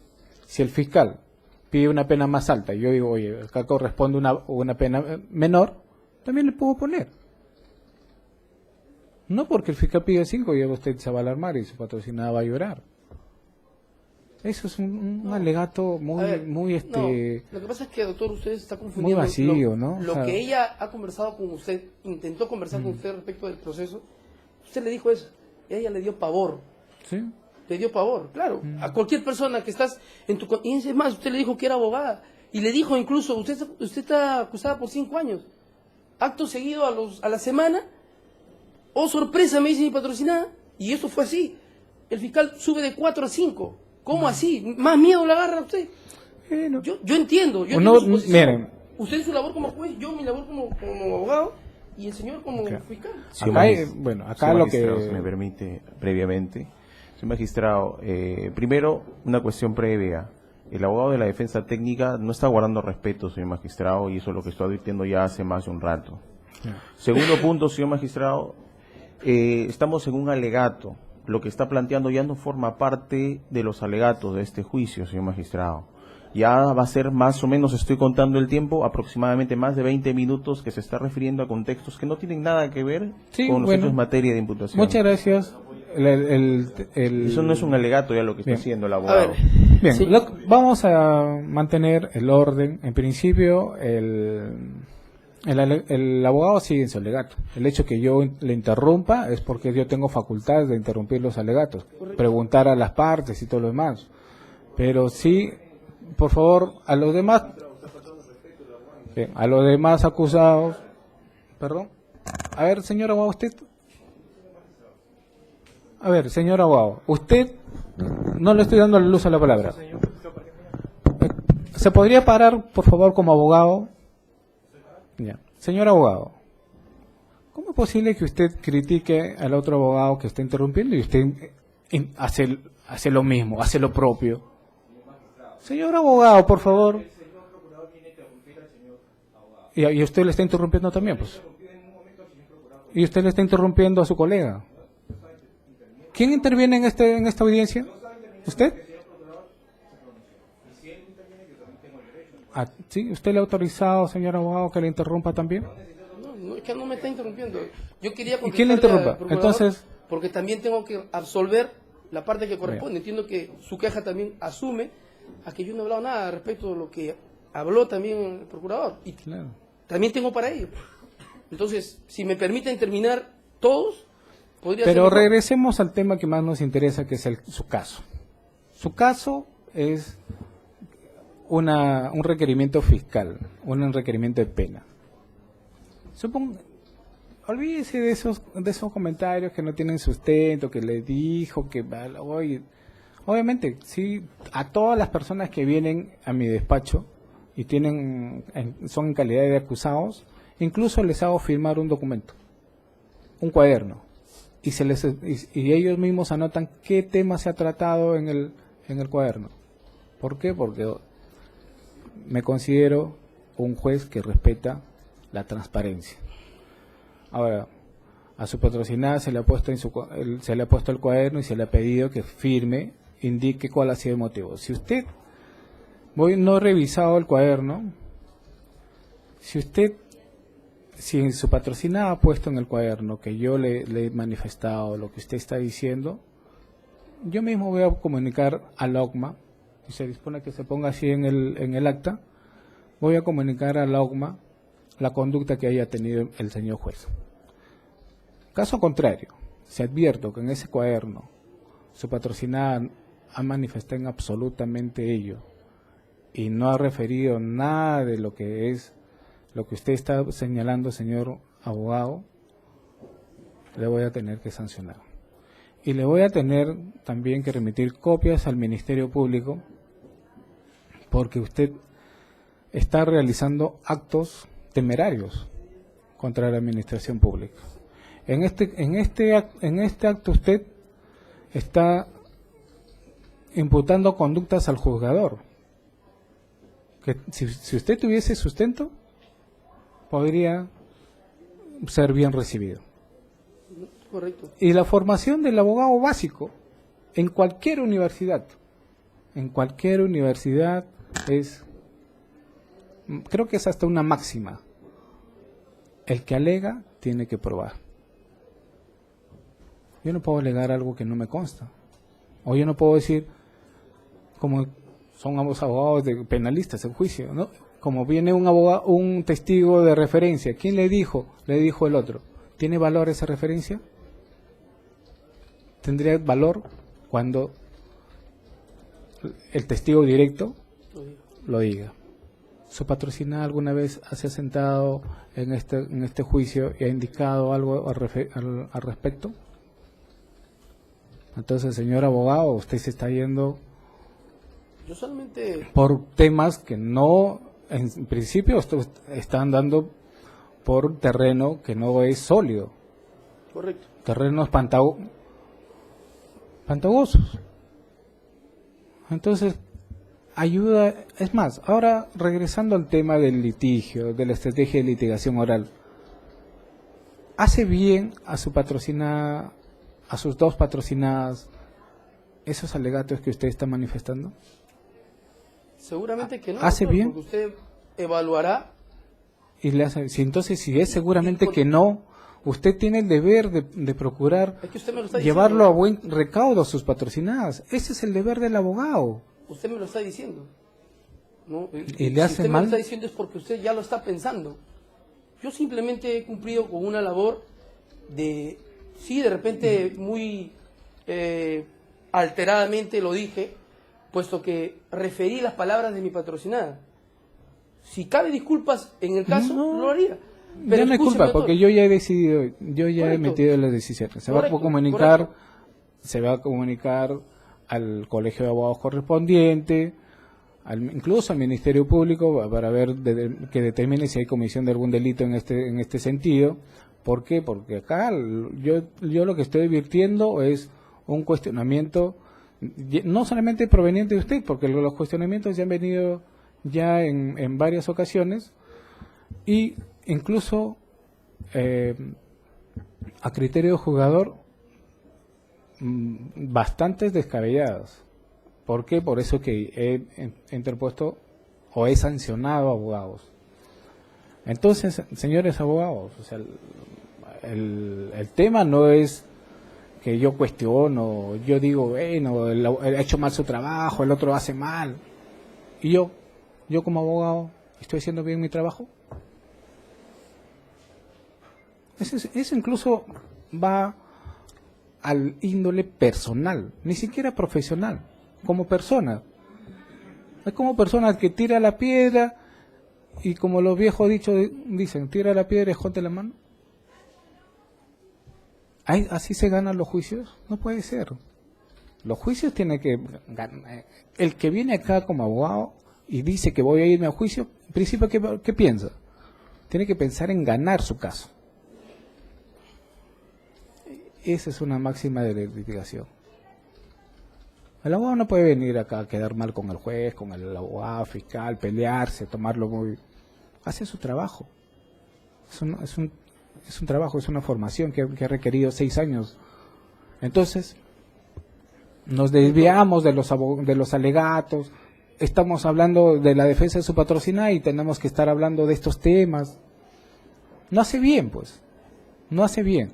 A: si el fiscal pide una pena más alta y yo digo, oye, acá corresponde una pena menor, también le puedo poner. No porque el fiscal pide 5 y usted se va a alarmar y su patrocinada va a llorar. Eso es un alegato muy...
D: Lo que pasa es que, doctor, usted está confundiendo...
A: Muy vacío, ¿no?
D: Lo que ella ha conversado con usted, intentó conversar con usted respecto del proceso, usted le dijo eso, y ella le dio pavor.
A: ¿Sí?
D: Le dio pavor, claro. A cualquier persona que estás en tu... Y es más, usted le dijo que era abogada, y le dijo incluso, usted está acusada por 5 años. Acto seguido a la semana, oh sorpresa, me dice mi patrocinada, y eso fue así. El fiscal sube de 4 a 5. ¿Cómo así? ¿Más miedo le agarra a usted? Yo entiendo.
A: Miren.
D: Usted su labor como juez, yo mi labor como abogado y el señor como fiscal.
R: Sí,
A: acá lo que...
R: Si me permite, previamente. Señor magistrado, primero, una cuestión previa. El abogado de la defensa técnica no está guardando respeto, señor magistrado, y eso es lo que estoy advirtiendo ya hace más de un rato. Segundo punto, señor magistrado, estamos en un alegato. Lo que está planteando ya no forma parte de los alegatos de este juicio, señor magistrado. Ya va a ser más o menos, estoy contando el tiempo, aproximadamente más de 20 minutos que se está refiriendo a contextos que no tienen nada que ver con los hechos en materia de imputación.
A: Muchas gracias.
R: Eso no es un alegato ya lo que está haciendo el abogado.
A: Bien, sí. Vamos a mantener el orden. En principio, el abogado sigue en su alegato. El hecho que yo le interrumpa es porque yo tengo facultades de interrumpir los alegatos, preguntar a las partes y todo lo demás. Pero sí, por favor, a los demás acusados, perdón. A ver, señor abogado, señor abogado, usted no le estoy dando la luz a la palabra. ¿Se podría parar, por favor, como abogado? Ya. Señor abogado, ¿cómo es posible que usted critique al otro abogado que está interrumpiendo y usted hace lo mismo, hace lo propio? Señor abogado, por favor. Y usted le está interrumpiendo también, pues. Y usted le está interrumpiendo a su colega. ¿Quién interviene en esta audiencia? ¿Usted? Ah, ¿sí? ¿Usted le ha autorizado, señor abogado, que le interrumpa también?
D: No, es que no me está interrumpiendo. Yo quería
A: ¿Y quién le interrumpa?
D: al procurador,
A: Entonces,
D: porque también tengo que absolver la parte que corresponde. Entiendo que su queja también asume a que yo no he hablado nada respecto de lo que habló también el procurador. Y también tengo para ello. Entonces, si me permiten terminar todos, podría ser
A: pero
D: mejor.
A: regresemos al tema que más nos interesa, que es su caso. Su caso es un requerimiento fiscal, un requerimiento de pena. Olvídese de esos comentarios que no tienen sustento, que le dijo que obviamente sí, a todas las personas que vienen a mi despacho y son en calidad de acusados, incluso les hago firmar un documento, un cuaderno, y ellos mismos anotan qué tema se ha tratado en el cuaderno. ¿Por qué? Porque me considero un juez que respeta la transparencia. Ahora, a su patrocinada se le ha puesto el cuaderno y se le ha pedido que firme, indique cuál ha sido el motivo. Si usted no he revisado el cuaderno, si su patrocinada ha puesto en el cuaderno que yo le he manifestado lo que usted está diciendo, yo mismo voy a comunicar al OCMA, si se dispone a que se ponga así en el acta, voy a comunicar a la OCMA la conducta que haya tenido el señor juez. Caso contrario, si advierto que en ese cuaderno su patrocinada ha manifestado en absolutamente ello y no ha referido nada de lo que usted está señalando, señor abogado, le voy a tener que sancionar. Y le voy a tener también que remitir copias al Ministerio Público, porque usted está realizando actos temerarios contra la administración pública. En este acto usted está imputando conductas al juzgador, que si usted tuviese sustento, podría ser bien recibido.
D: Correcto.
A: Y la formación del abogado básico en cualquier universidad creo que es hasta una máxima: el que alega tiene que probar. Yo no puedo alegar algo que no me consta, o yo no puedo decir, como son ambos abogados penalistas en juicio, ¿no? Como viene un testigo de referencia, ¿quién le dijo? Le dijo el otro. ¿Tiene valor esa referencia? Tendría valor cuando el testigo directo lo diga. ¿Su patrocinada alguna vez se ha sentado en este juicio y ha indicado algo al respecto? Entonces, señor abogado, usted se está yendo
D: Yo solamente...
A: por temas que no, en principio, está andando por terreno que no es sólido.
D: Correcto.
A: Terrenos pantagosos. Entonces, ayuda, es más, ahora regresando al tema del litigio, de la estrategia de litigación oral, ¿hace bien a su patrocinada, a sus dos patrocinadas, esos alegatos que usted está manifestando?
D: Seguramente que no.
A: ¿Hace bien?
D: Porque usted evaluará.
A: Y le hace, si es seguramente que no, usted tiene el deber de procurar
D: Es que usted me lo está
A: llevarlo
D: diciendo.
A: a buen recaudo a sus patrocinadas. Ese es el deber del abogado.
D: Usted me lo está diciendo. ¿No?
A: ¿Y le hace
D: si usted
A: mal?
D: me lo está diciendo es porque usted ya lo está pensando. Yo simplemente he cumplido con una labor de repente muy alteradamente lo dije, puesto que referí las palabras de mi patrocinada. Si cabe disculpas en el caso, lo haría. Pero
A: Ya no hay
D: escúcheme,
A: culpa,
D: doctor.
A: porque yo ya he decidido, yo ya he
D: Correcto.
A: emitido las decisiones. Se va a comunicar al colegio de abogados correspondiente, incluso al Ministerio Público, para ver que determine si hay comisión de algún delito en este sentido. ¿Por qué? Porque acá yo lo que estoy advirtiendo es un cuestionamiento, no solamente proveniente de usted, porque los cuestionamientos ya han venido ya en varias ocasiones, y incluso a criterio del jugador, bastantes descabelladas. ¿Por qué? Por eso que he interpuesto o he sancionado a abogados. Entonces, señores abogados, o sea, el tema no es que yo cuestiono, yo digo, bueno, él ha hecho mal su trabajo, el otro hace mal. Y yo como abogado, ¿estoy haciendo bien mi trabajo? Eso incluso va al índole personal, ni siquiera profesional, como persona. Es como persona que tira la piedra y como los viejos dicen, tira la piedra y esconde la mano. ¿Así se ganan los juicios? No puede ser. Los juicios tienen que ganar. El que viene acá como abogado y dice que voy a irme a juicio, en principio, ¿qué piensa? Tiene que pensar en ganar su caso. Esa es una máxima de la litigación. El abogado no puede venir acá a quedar mal con el juez, con el abogado fiscal, pelearse, tomarlo muy... Hace su trabajo. Es un trabajo, es una formación que ha requerido 6 años. Entonces, nos desviamos de los alegatos, estamos hablando de la defensa de su patrocinada y tenemos que estar hablando de estos temas. No hace bien, pues. No hace bien.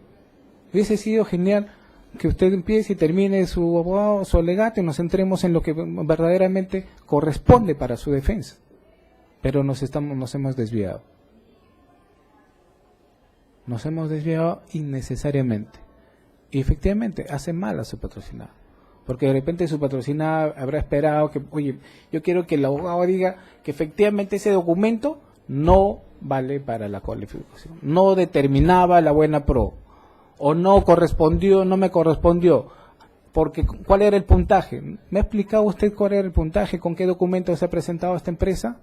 A: Hubiese sido genial que usted empiece y termine su abogado, su alegato y nos centremos en lo que verdaderamente corresponde para su defensa. Pero nos hemos desviado. Nos hemos desviado innecesariamente. Y efectivamente hace mal a su patrocinado. Porque de repente su patrocinado habrá esperado que, oye, yo quiero que el abogado diga que efectivamente ese documento no vale para la cualificación. No determinaba la buena pro. O no correspondió, no me correspondió. Porque, ¿cuál era el puntaje? ¿Me ha explicado usted cuál era el puntaje? ¿Con qué documento se ha presentado esta empresa?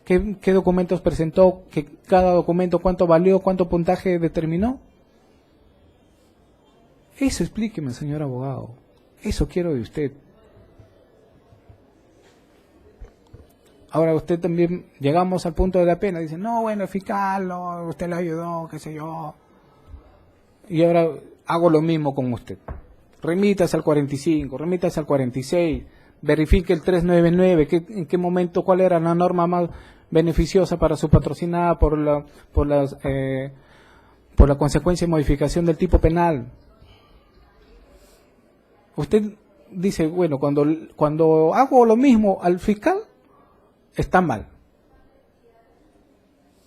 A: ¿Qué documentos presentó? ¿Que cada documento cuánto valió? ¿Cuánto puntaje determinó? Eso explíqueme, señor abogado. Eso quiero de usted. Ahora usted también, llegamos al punto de la pena, dice, no, bueno, el fiscal, no, usted le ayudó, qué sé yo. Y ahora hago lo mismo con usted. Remítase al 45, remítase al 46, verifique el 399, en qué momento, cuál era la norma más beneficiosa para su patrocinada por la consecuencia de modificación del tipo penal. Usted dice, bueno, cuando hago lo mismo al fiscal, está mal.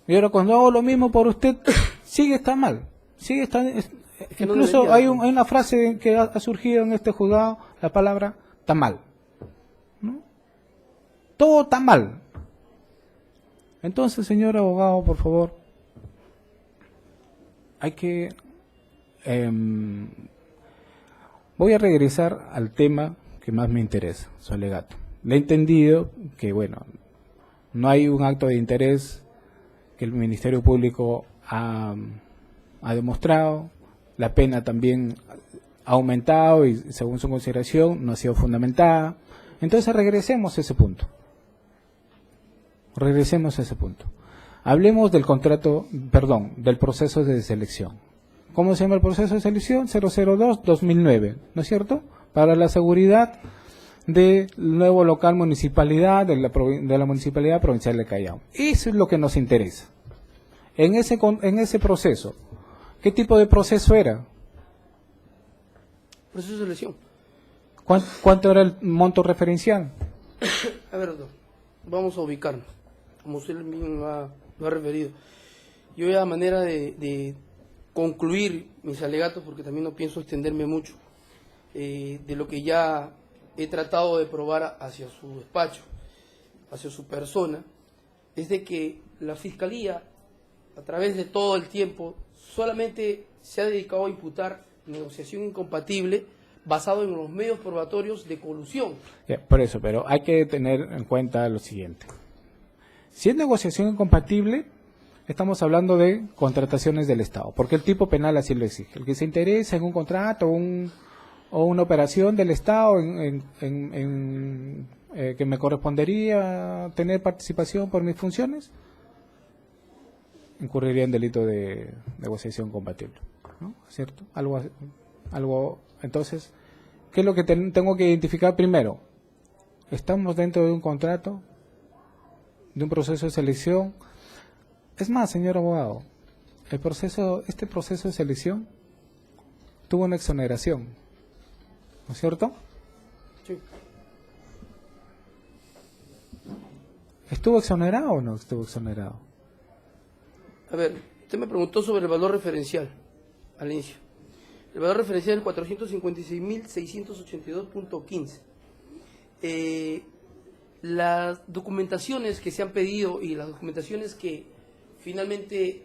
A: Y ahora cuando hago lo mismo por usted, sigue está mal. Sigue está, incluso hay una frase que ha surgido en este juzgado, la palabra está mal. ¿No? Todo está mal. Entonces, señor abogado, por favor, hay que... voy a regresar al tema que más me interesa, su alegato. Le he entendido que, bueno, no hay un acto de interés que el Ministerio Público ha demostrado, la pena también ha aumentado y según su consideración no ha sido fundamentada. Entonces regresemos a ese punto. Hablemos del del proceso de selección. ¿Cómo se llama el proceso de selección? 002-2009, ¿no es cierto? Para la seguridad del nuevo local municipalidad de la Municipalidad Provincial de Callao. Eso es lo que nos interesa. En ese proceso, ¿qué tipo de proceso era?
D: Proceso de selección.
A: ¿Cuánto era el monto referencial?
D: A ver, doctor, vamos a ubicarnos, como usted mismo lo ha referido. Yo voy a manera de concluir mis alegatos, porque también no pienso extenderme mucho, de lo que ya he tratado de probar hacia su despacho, hacia su persona, es de que la Fiscalía, a través de todo el tiempo, solamente se ha dedicado a imputar negociación incompatible basado en los medios probatorios de colusión.
A: Por eso, pero hay que tener en cuenta lo siguiente. Si es negociación incompatible, estamos hablando de contrataciones del Estado, porque el tipo penal así lo exige. El que se interesa en un contrato o una operación del Estado que me correspondería tener participación por mis funciones, incurriría en delito de negociación compatible, ¿no? ¿Cierto? Algo. Entonces, ¿qué es lo que tengo que identificar primero? ¿Estamos dentro de un contrato, de un proceso de selección? Es más, señor abogado, este proceso de selección tuvo una exoneración, ¿no es cierto?
D: Sí.
A: ¿Estuvo exonerado o no estuvo exonerado?
D: A ver, usted me preguntó sobre el valor referencial al inicio. El valor referencial es 456.682.15. Las documentaciones que se han pedido y las documentaciones que finalmente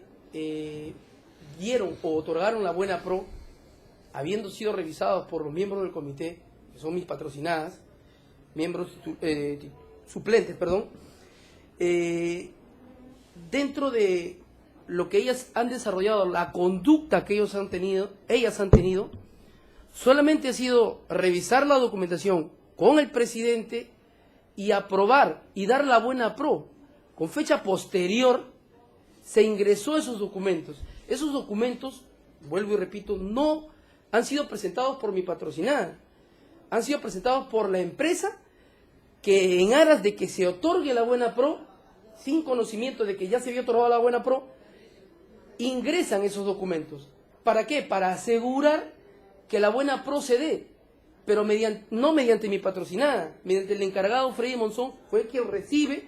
D: dieron o otorgaron la buena pro, habiendo sido revisados por los miembros del comité, que son mis patrocinadas, miembros suplentes, dentro de lo que ellas han desarrollado, la conducta que ellas han tenido, solamente ha sido revisar la documentación con el presidente y aprobar y dar la buena pro. Con fecha posterior se ingresó esos documentos. Esos documentos, vuelvo y repito, no han sido presentados por mi patrocinada, han sido presentados por la empresa que en aras de que se otorgue la buena pro, sin conocimiento de que ya se había otorgado la buena pro, ingresan esos documentos. ¿Para qué? Para asegurar que la buena pro se dé, pero no mediante mi patrocinada, mediante el encargado Freddy Monzón, fue quien recibe,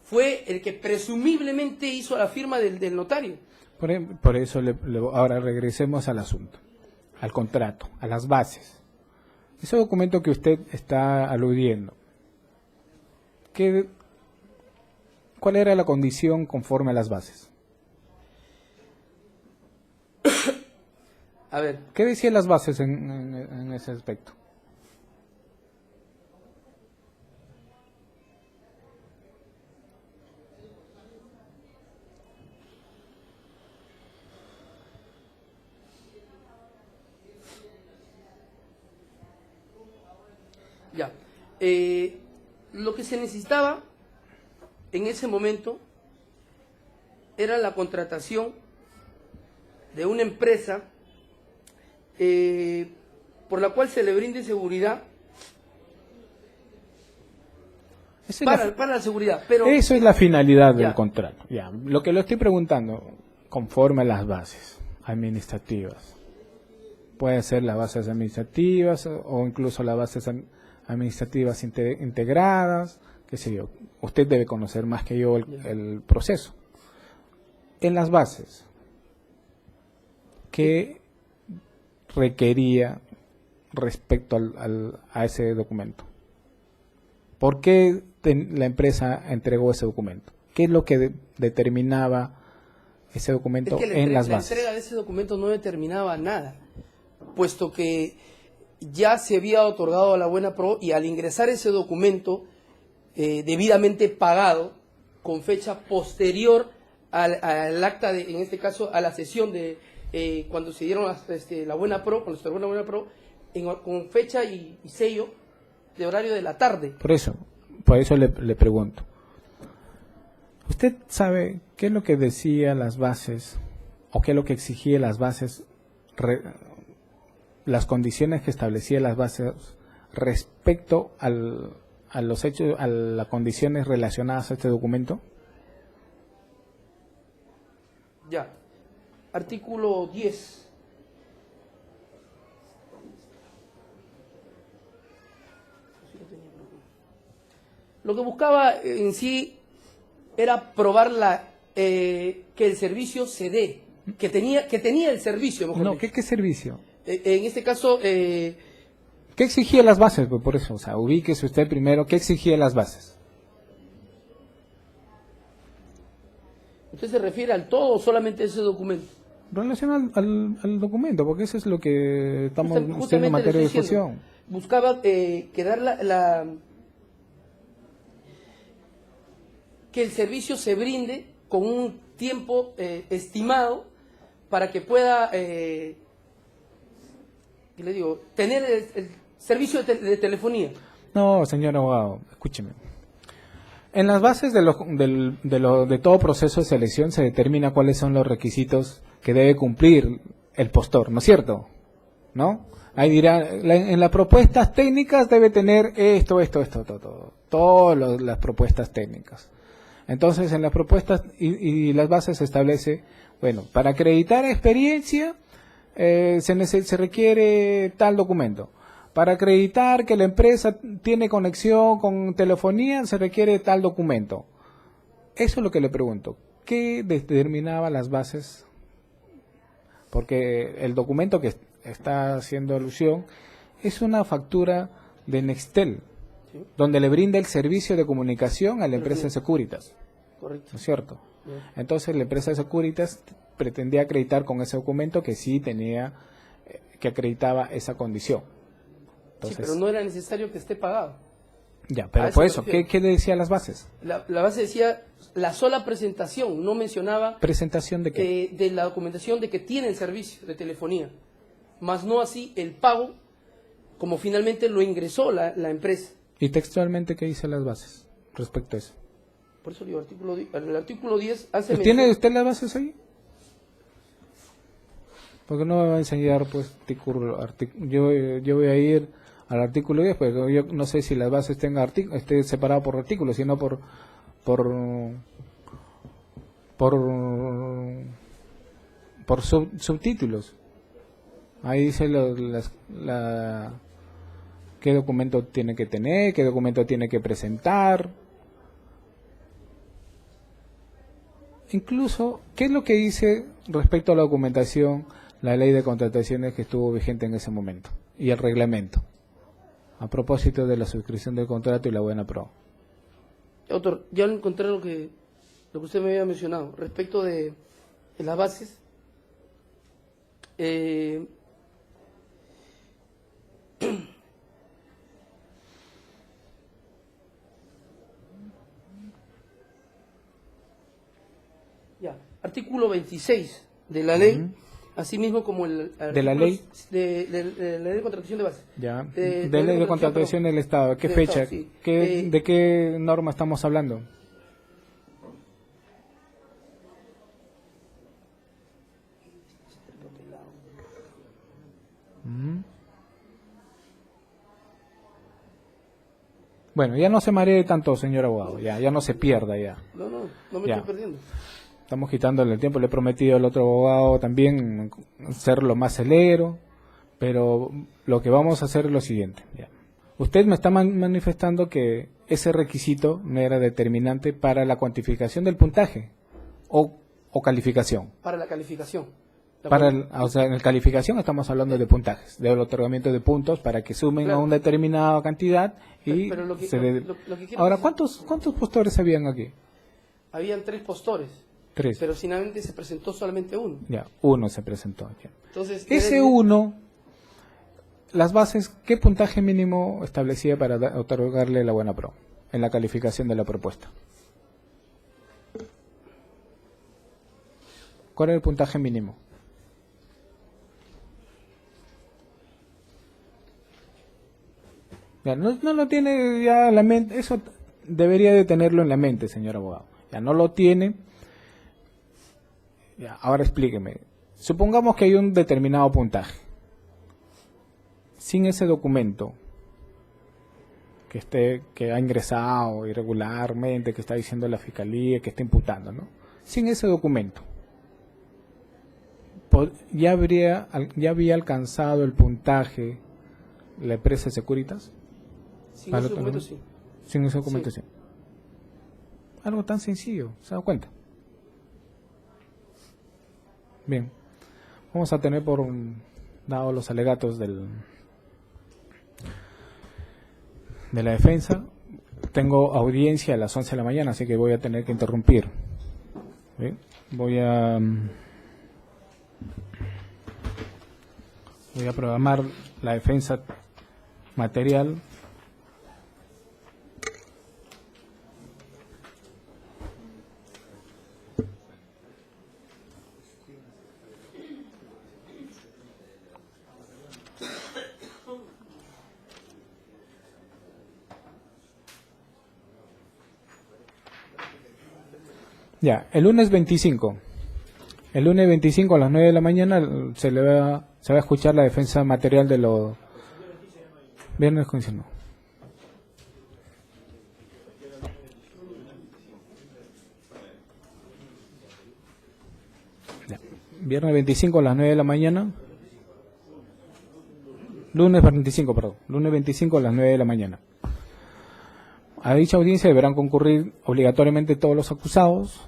D: fue el que presumiblemente hizo la firma del notario.
A: Por eso ahora regresemos al asunto, al contrato, a las bases. Ese documento que usted está aludiendo, ¿cuál era la condición conforme a las bases?
D: A ver.
A: ¿Qué decían las bases en ese aspecto?
D: Ya. Lo que se necesitaba en ese momento era la contratación de una empresa por la cual se le brinde seguridad para la seguridad. Pero
A: eso es la finalidad del contrato. Ya. Lo que le estoy preguntando, conforme a las bases administrativas, puede ser las bases administrativas o incluso las bases administrativas integradas, qué sé yo. Usted debe conocer más que yo el proceso. En las bases, ¿qué requería respecto a ese documento? ¿Por qué la empresa entregó ese documento? ¿Qué es lo que determinaba ese documento en las bases?
D: La entrega de ese documento no determinaba nada, puesto que ya se había otorgado la buena pro y al ingresar ese documento debidamente pagado con fecha posterior al acta, en este caso a la sesión de cuando se dieron la buena pro, cuando se otorgó la buena pro, con fecha y sello de horario de la tarde.
A: Por eso le pregunto. ¿Usted sabe qué es lo que decía las bases o qué es lo que exigía las bases, las condiciones que establecía las bases respecto a los hechos, a las condiciones relacionadas a este documento?
D: Ya. Artículo 10. Lo que buscaba en sí era probar que el servicio se dé, que tenía el servicio.
A: No, ¿qué servicio?
D: En este caso,
A: ¿qué exigía las bases? Pues por eso, o sea, ubíquese usted primero, ¿qué exigía las bases?
D: ¿Usted se refiere al todo o solamente a ese documento?
A: Relación al documento, porque eso es lo que estamos haciendo en materia de difusión.
D: Buscaba que el servicio se brinde con un tiempo estimado para que pueda, tener el servicio de telefonía.
A: No, señor abogado, escúcheme. En las bases de todo proceso de selección se determina cuáles son los requisitos que debe cumplir el postor, ¿no es cierto? ¿No? Ahí dirá, en las propuestas técnicas debe tener esto, todas las propuestas técnicas. Entonces, en las propuestas y las bases se establece, bueno, para acreditar experiencia se requiere tal documento. Para acreditar que la empresa tiene conexión con telefonía se requiere tal documento. Eso es lo que le pregunto. ¿Qué determinaba las bases? Porque el documento que está haciendo alusión es una factura de Nextel, ¿sí?, donde le brinda el servicio de comunicación a la empresa Securitas.
D: Correcto.
A: ¿No es cierto?
D: Bien.
A: Entonces la empresa Securitas pretendía acreditar con ese documento que sí tenía, que acreditaba esa condición. Entonces,
D: sí, pero no era necesario que esté pagado.
A: Ya, pero por eso, ¿qué le decía las bases?
D: La base decía la sola presentación, no mencionaba...
A: ¿Presentación de qué?
D: De la documentación de que tienen servicio de telefonía, más no así el pago, como finalmente lo ingresó la empresa.
A: ¿Y textualmente qué dice las bases respecto a eso?
D: Por eso digo, el artículo 10 hace...
A: ¿Tiene usted las bases ahí? Porque no me va a enseñar, pues, yo voy a ir al artículo 10, porque yo no sé si las bases esté separado por artículos, sino por subtítulos. Ahí dice qué documento tiene que tener, qué documento tiene que presentar. Incluso, ¿qué es lo que dice respecto a la documentación la ley de contrataciones que estuvo vigente en ese momento y el reglamento a propósito de la suscripción del contrato y la buena pro?
D: Doctor, ya encontré lo que usted me había mencionado respecto de las bases. Ya, artículo 26 de la ley, asimismo como el
A: de la ley
D: de la ley de contratación de base.
A: Ya, de ley de contratación del Estado. ¿Qué fecha?
D: Estado, sí.
A: ¿De qué norma estamos hablando? Bueno, ya no se maree tanto, señor abogado, ya no se pierda ya.
D: No me estoy perdiendo.
A: Estamos quitándole el tiempo, le he prometido al otro abogado también ser lo más celero, pero lo que vamos a hacer es lo siguiente. Ya. Usted me está manifestando que ese requisito no era determinante para la cuantificación del puntaje o calificación.
D: Para la calificación.
A: O sea, en la calificación estamos hablando de puntajes, del otorgamiento de puntos para que sumen a una determinada cantidad y
D: pero lo que
A: ahora, ¿cuántos postores habían aquí?
D: Habían 3 postores.
A: 3.
D: Pero finalmente se presentó solamente uno.
A: Ya, uno se presentó. Ya.
D: Entonces,
A: ese uno, las bases, ¿qué puntaje mínimo establecía para otorgarle la buena pro en la calificación de la propuesta? ¿Cuál era el puntaje mínimo? Ya, no lo tiene ya en la mente, eso debería de tenerlo en la mente, señor abogado. Ya no lo tiene. Ya, ahora explíqueme. Supongamos que hay un determinado puntaje. Sin ese documento que ha ingresado irregularmente, que está diciendo la fiscalía, que está imputando, ¿no? Sin ese documento, ¿ya había alcanzado el puntaje la empresa Securitas?
D: Sin ese documento sí.
A: Sin ese documento sí. Algo tan sencillo, ¿se da cuenta? Bien, vamos a tener dado los alegatos de la defensa, tengo audiencia a las 11 de la mañana, así que voy a tener que interrumpir. ¿Bien? Voy a programar la defensa material. Ya, el lunes 25. El lunes 25 a las 9 de la mañana se va a escuchar la defensa material de los... Viernes coincido. Viernes 25 a las 9 de la mañana. Lunes 25, perdón. Lunes 25 a las 9 de la mañana. A dicha audiencia deberán concurrir obligatoriamente todos los acusados.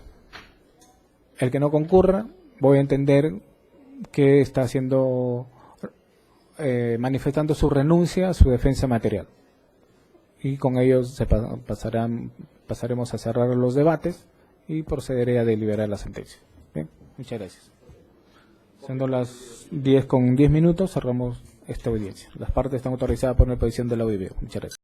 A: El que no concurra, voy a entender que está haciendo, manifestando su renuncia a su defensa material. Y con ellos pasaremos a cerrar los debates y procederé a deliberar la sentencia. Bien, muchas gracias. Siendo las 10:10, cerramos esta audiencia. Las partes están autorizadas por una posición de la OIB. Muchas gracias.